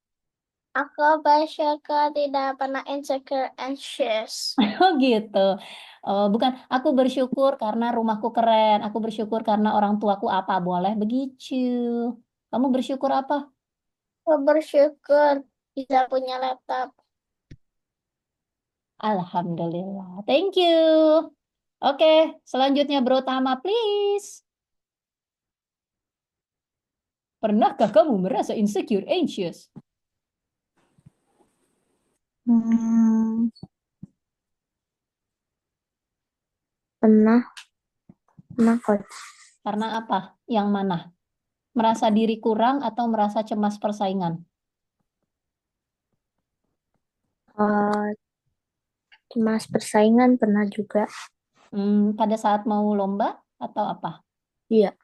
S2: Aku bersyukur tidak pernah insecure, anxious.
S1: Oh gitu. Bukan, aku bersyukur karena rumahku keren. Aku bersyukur karena orang tuaku apa. Boleh begitu. Kamu bersyukur apa?
S2: Aku bersyukur bisa punya laptop.
S1: Alhamdulillah. Thank you. Oke, selanjutnya Bro Tama, please. Pernahkah kamu merasa insecure, anxious?
S2: Hmm, pernah Coach.
S1: Karena apa? Yang mana? Merasa diri kurang atau merasa cemas persaingan?
S2: Eh, Cemas persaingan pernah juga.
S1: Pada saat mau lomba atau apa?
S2: Iya.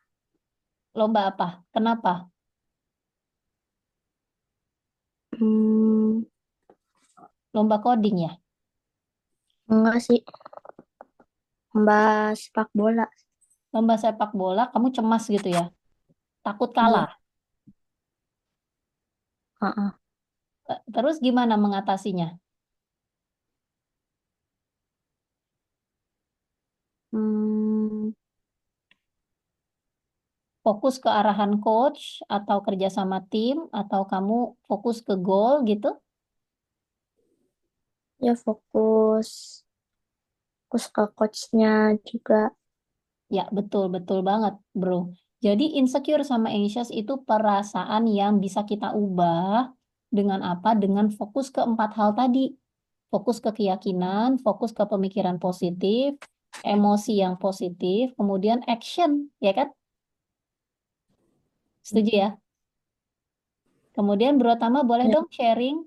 S1: Lomba apa? Kenapa?
S2: Hmm,
S1: Lomba coding ya?
S2: enggak sih. Mbak sepak bola.
S1: Lomba sepak bola, kamu cemas gitu ya? Takut
S2: Iya.
S1: kalah.
S2: Heeh.
S1: Terus gimana mengatasinya?
S2: Hmm,
S1: Fokus ke arahan coach atau kerja sama tim atau kamu fokus ke goal gitu?
S2: ya fokus ke coachnya juga.
S1: Ya, betul banget, bro. Jadi insecure sama anxious itu perasaan yang bisa kita ubah dengan apa? Dengan fokus ke 4 hal tadi. Fokus ke keyakinan, fokus ke pemikiran positif, emosi yang positif, kemudian action, ya kan? Setuju ya? Kemudian Bro Tama boleh
S2: Ya.
S1: dong sharing,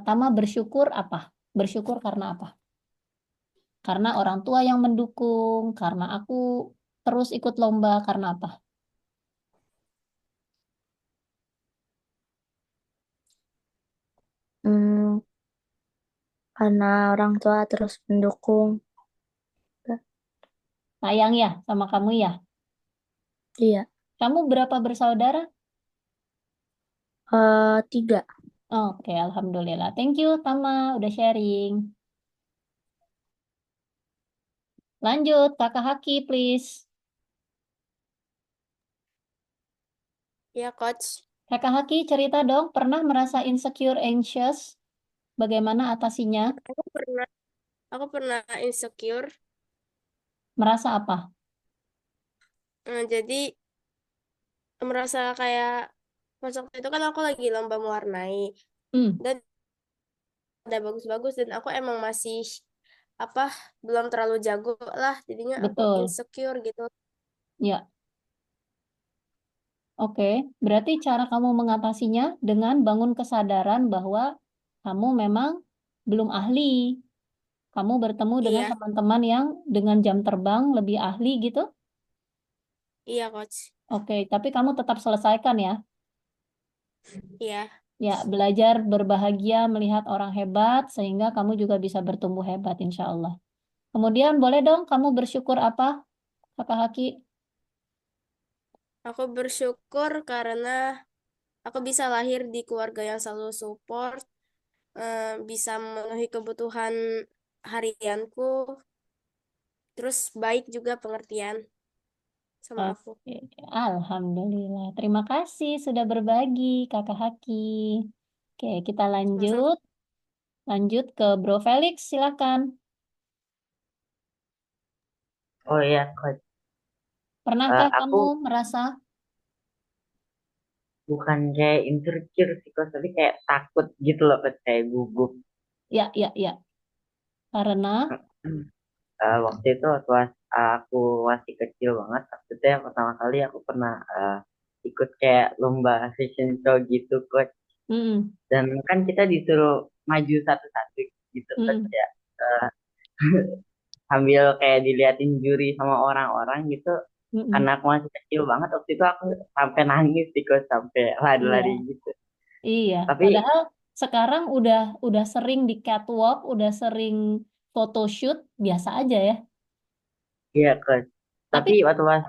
S1: Tama bersyukur apa? Bersyukur karena apa? Karena orang tua yang mendukung, karena aku terus ikut lomba, karena apa?
S2: Hmm, karena orang tua terus mendukung.
S1: Sayang ya sama kamu ya.
S2: Iya.
S1: Kamu berapa bersaudara?
S2: 3.
S1: Oke, Alhamdulillah. Thank you, Tama, udah sharing. Lanjut, Kakak Haki, please.
S3: Ya, Coach.
S1: Kakak Haki, cerita dong, pernah merasa insecure, anxious? Bagaimana atasinya?
S3: Aku pernah aku pernah insecure.
S1: Merasa apa?
S3: Jadi merasa kayak pas waktu itu kan aku lagi lomba mewarnai
S1: Hmm,
S3: dan ada bagus-bagus dan aku emang masih apa belum terlalu jago lah jadinya aku
S1: betul.
S3: insecure gitu.
S1: Ya, Oke, berarti cara kamu mengatasinya dengan bangun kesadaran bahwa kamu memang belum ahli. Kamu bertemu dengan
S3: Iya,
S1: teman-teman yang dengan jam terbang lebih ahli gitu.
S3: iya coach.
S1: Oke, tapi kamu tetap selesaikan ya.
S3: Iya,
S1: Ya, belajar berbahagia melihat orang hebat sehingga kamu juga bisa bertumbuh hebat insya Allah. Kemudian boleh dong kamu bersyukur apa, Kakak Haki?
S3: aku bersyukur karena aku bisa lahir di keluarga yang selalu support, bisa memenuhi kebutuhan harianku, terus baik juga pengertian sama aku.
S1: Oke, Alhamdulillah. Terima kasih sudah berbagi, Kakak Haki. Oke, kita
S3: Sama-sama.
S1: lanjut. Lanjut ke Bro Felix, silakan.
S4: Oh iya, Coach.
S1: Pernahkah
S4: Aku
S1: kamu merasa,
S4: bukan kayak insecure sih, Coach, tapi kayak takut gitu loh, Coach, kayak gugup.
S1: ya, karena,
S4: Waktu itu waktu aku masih kecil banget, waktu itu yang pertama kali aku pernah ikut kayak lomba fashion show gitu, Coach.
S1: mm,
S4: Dan kan kita disuruh maju satu-satu gitu, Coach,
S1: mm,
S4: ya. Eh, Sambil kayak diliatin juri sama orang-orang gitu.
S1: mm,
S4: Karena aku masih kecil banget, waktu itu aku sampai nangis sih, Coach, sampai lari-lari
S1: iya,
S4: gitu.
S1: iya.
S4: Tapi
S1: Padahal sekarang udah sering di catwalk, udah sering photoshoot, biasa aja ya.
S4: iya, Coach. Tapi
S1: Tapi,
S4: waktu pas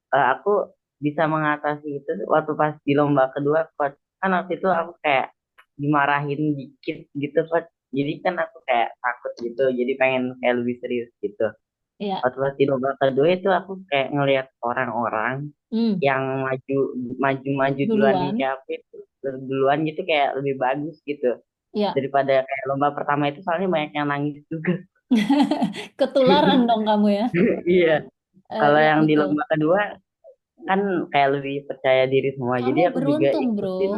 S4: aku bisa mengatasi itu waktu pas di lomba kedua, Coach. Kan waktu itu aku kayak dimarahin dikit gitu, Coach. Jadi kan aku kayak takut gitu, jadi pengen kayak lebih serius gitu.
S1: ya,
S4: Waktu pas di lomba kedua itu aku kayak ngelihat orang-orang
S1: mm,
S4: yang maju-maju duluan nih
S1: duluan,
S4: kayak aku itu duluan gitu kayak lebih bagus gitu
S1: ya.
S4: daripada kayak lomba pertama itu, soalnya banyak yang nangis juga.
S1: Ketularan dong kamu ya.
S4: Iya, kalau
S1: Ya
S4: yang di
S1: betul.
S4: lomba kedua kan kayak lebih percaya diri semua, jadi
S1: Kamu
S4: aku juga
S1: beruntung, bro.
S4: ikutin.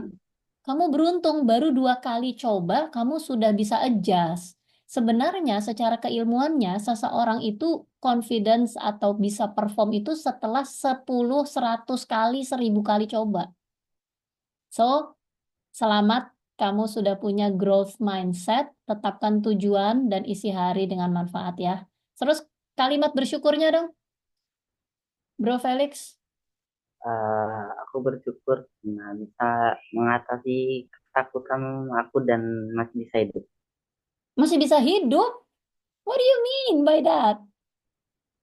S1: Kamu beruntung baru 2 kali coba, kamu sudah bisa adjust. Sebenarnya secara keilmuannya, seseorang itu confidence atau bisa perform itu setelah 10, 100 kali, 1000 kali coba. So, selamat kamu sudah punya growth mindset, tetapkan tujuan dan isi hari dengan manfaat ya. Terus kalimat bersyukurnya dong, Bro Felix.
S4: Aku bersyukur nah, bisa mengatasi ketakutan aku dan masih bisa hidup.
S1: Masih bisa hidup? What do you mean by that?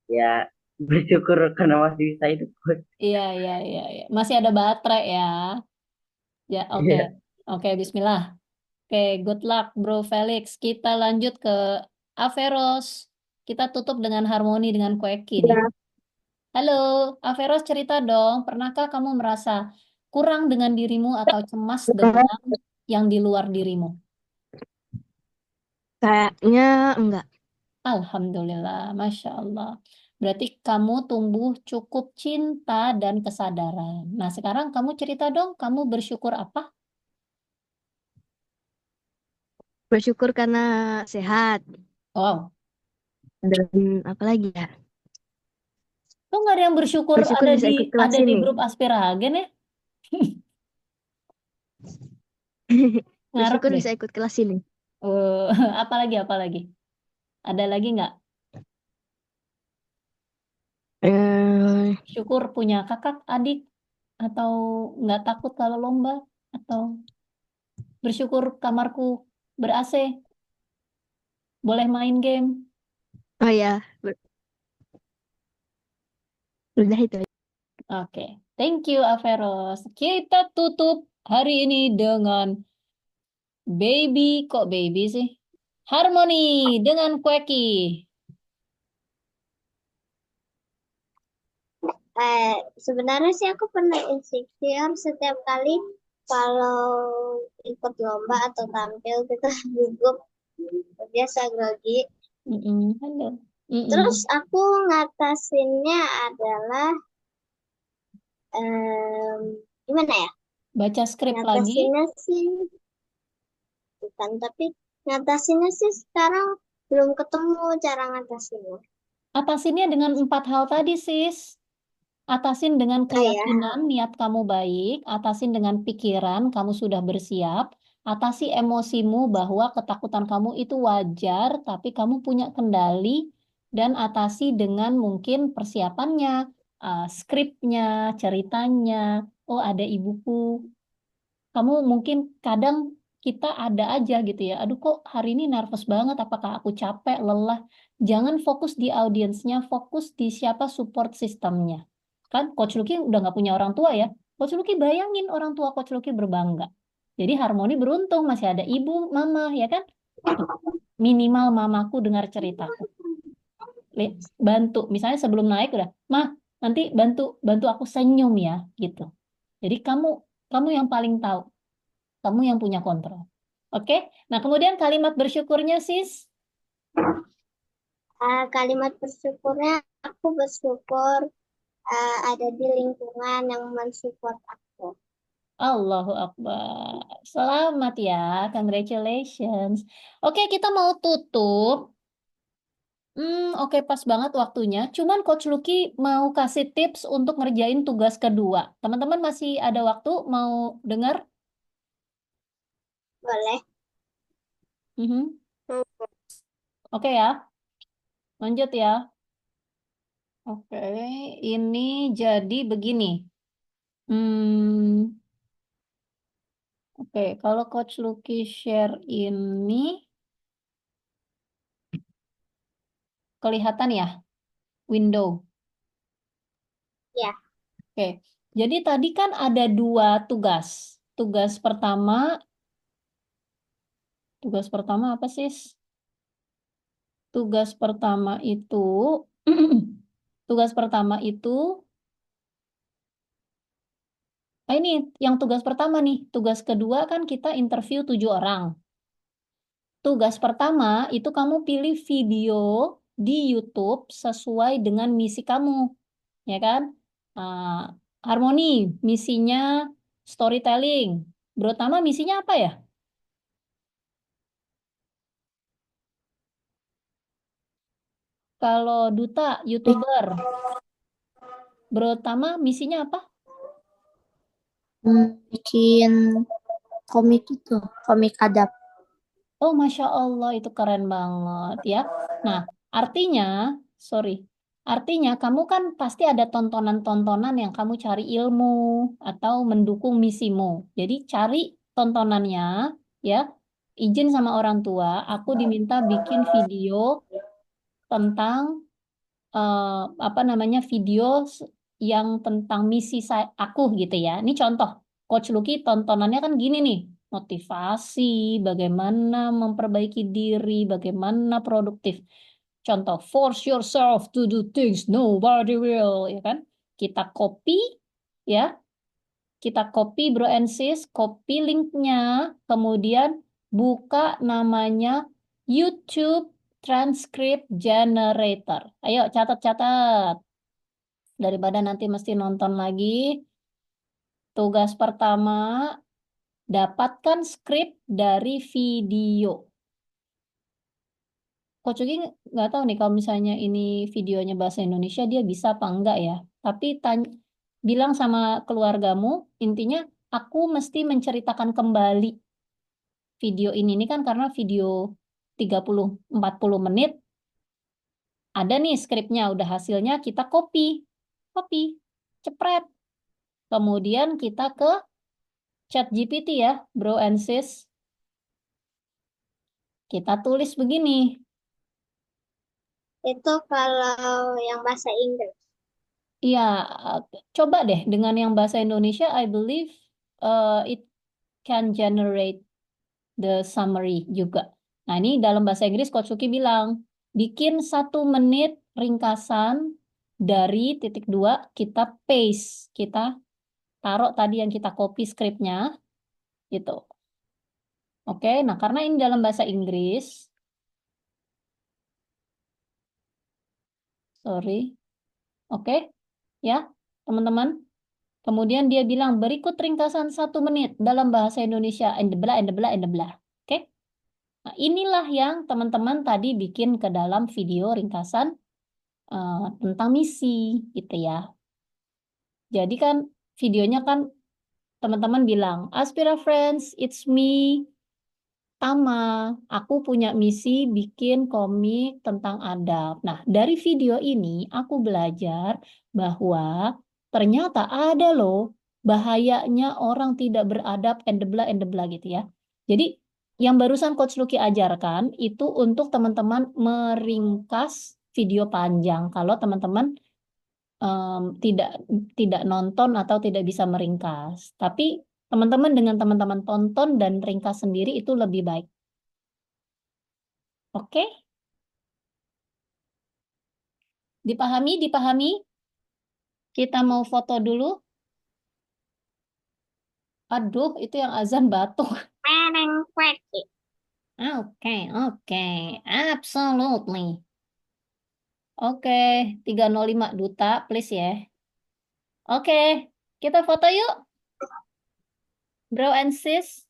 S4: Ya, bersyukur karena masih bisa hidup.
S1: Iya. Masih ada baterai ya. Ya, oke.
S4: Iya.
S1: Oke, bismillah. Oke, good luck, Bro Felix. Kita lanjut ke Averos. Kita tutup dengan harmoni dengan Quecky nih.
S2: Ya,
S1: Halo, Averos cerita dong. Pernahkah kamu merasa kurang dengan dirimu atau cemas dengan yang di luar dirimu?
S2: kayaknya enggak.
S1: Alhamdulillah, Masya Allah. Berarti kamu tumbuh cukup cinta dan kesadaran. Nah, sekarang kamu cerita dong, kamu bersyukur apa?
S2: Bersyukur karena sehat.
S1: Wow,
S2: Dan apa lagi ya?
S1: kok nggak ada yang bersyukur
S2: Bersyukur bisa ikut kelas
S1: ada di
S2: ini.
S1: grup Aspiragen ya? Ngarep
S2: Bersyukur
S1: deh.
S2: bisa ikut kelas ini.
S1: Eh, apa lagi? Ada lagi nggak?
S2: Eh,
S1: Syukur punya kakak, adik, atau nggak takut kalau lomba, atau bersyukur kamarku ber-AC, boleh main game.
S2: oh ya, udah itu.
S1: Oke, thank you Averos. Kita tutup hari ini dengan kok baby sih? Harmoni dengan Quecky.
S2: Sebenarnya sih aku pernah insecure setiap kali kalau ikut lomba atau tampil kita gugup biasa grogi.
S1: Halo.
S2: Terus aku ngatasinnya adalah em, gimana ya?
S1: Baca skrip lagi.
S2: Ngatasinnya sih bukan, tapi ngatasinnya sih sekarang belum ketemu cara ngatasinnya.
S1: Atasinnya dengan 4 hal tadi, sis. Atasin dengan
S2: Oh ya,
S1: keyakinan niat kamu baik, atasin dengan pikiran kamu sudah bersiap, atasi emosimu bahwa ketakutan kamu itu wajar, tapi kamu punya kendali, dan atasi dengan mungkin persiapannya, skripnya, ceritanya. Oh, ada ibuku. Kamu mungkin kadang kita ada aja gitu ya. Aduh kok hari ini nervous banget. Apakah aku capek, lelah? Jangan fokus di audiensnya, fokus di siapa support sistemnya. Kan Coach Lucky udah nggak punya orang tua ya. Coach Lucky bayangin orang tua Coach Lucky berbangga. Jadi Harmoni beruntung masih ada ibu, mama ya kan. Minimal mamaku dengar ceritaku. Bantu. Misalnya sebelum naik udah, mah nanti bantu bantu aku senyum ya gitu. Jadi kamu yang paling tahu. Kamu yang punya kontrol. Oke? Nah, kemudian kalimat bersyukurnya, sis.
S2: kalimat bersyukurnya aku bersyukur ada di lingkungan yang mensupport aku.
S1: Allahu Akbar. Selamat ya. Congratulations. Oke, kita mau tutup. Oke, pas banget waktunya. Cuman Coach Lucky mau kasih tips untuk ngerjain tugas kedua. Teman-teman masih ada waktu mau dengar?
S2: Boleh?
S1: Mhm.
S3: Mau
S1: Oke ya, lanjut ya. Oke, ini jadi begini. Hmm, Oke, kalau Coach Lucky share ini kelihatan ya, window.
S2: Ya,
S1: Oke, jadi tadi kan ada dua tugas. Tugas pertama apa sih? Tugas pertama itu, tugas pertama itu, ini yang tugas pertama nih. Tugas kedua kan kita interview 7 orang. Tugas pertama itu kamu pilih video di YouTube sesuai dengan misi kamu, ya kan? Ah, Harmoni, misinya storytelling. Bro Tama, misinya apa ya? Kalau Duta, YouTuber. Bro Tama, misinya apa?
S5: bikin komik itu, komik adab.
S1: Oh, Masya Allah, itu keren banget ya. Nah, artinya, sorry, artinya kamu kan pasti ada tontonan-tontonan yang kamu cari ilmu atau mendukung misimu. Jadi cari tontonannya, ya. Izin sama orang tua, aku diminta bikin video tentang apa namanya video yang tentang misi aku gitu ya. Ini contoh, Coach Lucky tontonannya kan gini nih, motivasi, bagaimana memperbaiki diri, bagaimana produktif. Contoh, force yourself to do things nobody will, ya kan? Kita copy, ya, kita copy bro and sis, copy linknya, kemudian buka namanya YouTube Transcript Generator. Ayo catat-catat. Daripada nanti mesti nonton lagi. Tugas pertama, dapatkan skrip dari video. Coach Ugi nggak tahu nih kalau misalnya ini videonya bahasa Indonesia, dia bisa apa enggak ya. Tapi bilang sama keluargamu, intinya aku mesti menceritakan kembali video ini kan karena video 30-40 menit, ada nih skripnya, udah hasilnya kita copy, copy, cepret. Kemudian kita ke Chat GPT ya, bro and sis. Kita tulis begini.
S2: itu kalau yang bahasa Inggris.
S1: Iya, eh, coba deh dengan yang bahasa Indonesia, I believe it can generate the summary juga. Nah, ini dalam bahasa Inggris Coach Suki bilang, bikin 1 menit ringkasan dari titik 2, kita paste, kita taruh tadi yang kita copy skripnya, gitu. Oke, nah karena ini dalam bahasa Inggris, sorry, oke, ya teman-teman. Kemudian dia bilang berikut ringkasan 1 menit dalam bahasa Indonesia, endebla, endebla, endebla. Oke? Nah, inilah yang teman-teman tadi bikin ke dalam video ringkasan tentang misi, gitu ya. Jadi kan videonya kan teman-teman bilang, Aspira Friends, it's me, Tama. Aku punya misi bikin komik tentang adab. Nah, dari video ini aku belajar bahwa ternyata ada loh bahayanya orang tidak beradab and the blah gitu ya. Jadi yang barusan Coach Lucky ajarkan itu untuk teman-teman meringkas video panjang. Kalau teman-teman tidak tidak nonton atau tidak bisa meringkas. Tapi teman-teman dengan teman-teman tonton dan ringkas sendiri itu lebih baik. Oke? Dipahami? Dipahami? Kita mau foto dulu. Aduh, itu yang azan batuk. Oke, oke. Absolutely. Oke, 305 Duta, please ya. Oke, kita foto yuk. Bro and sis.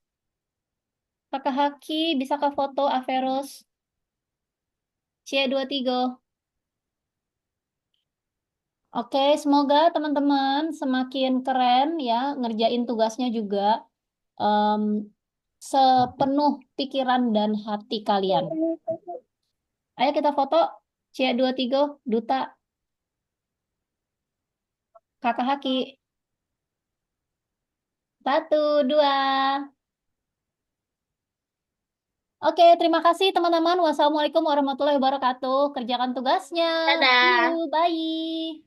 S1: Kakak Haki, bisakah foto Averus? C23. Oke, semoga teman-teman semakin keren ya ngerjain tugasnya juga em, sepenuh pikiran dan hati kalian. Ayo kita foto C23 Duta Kakak Haki. 1, 2. Oke, terima kasih teman-teman. Wassalamualaikum warahmatullahi wabarakatuh. Kerjakan tugasnya. See
S2: Dadah.
S1: you, bye.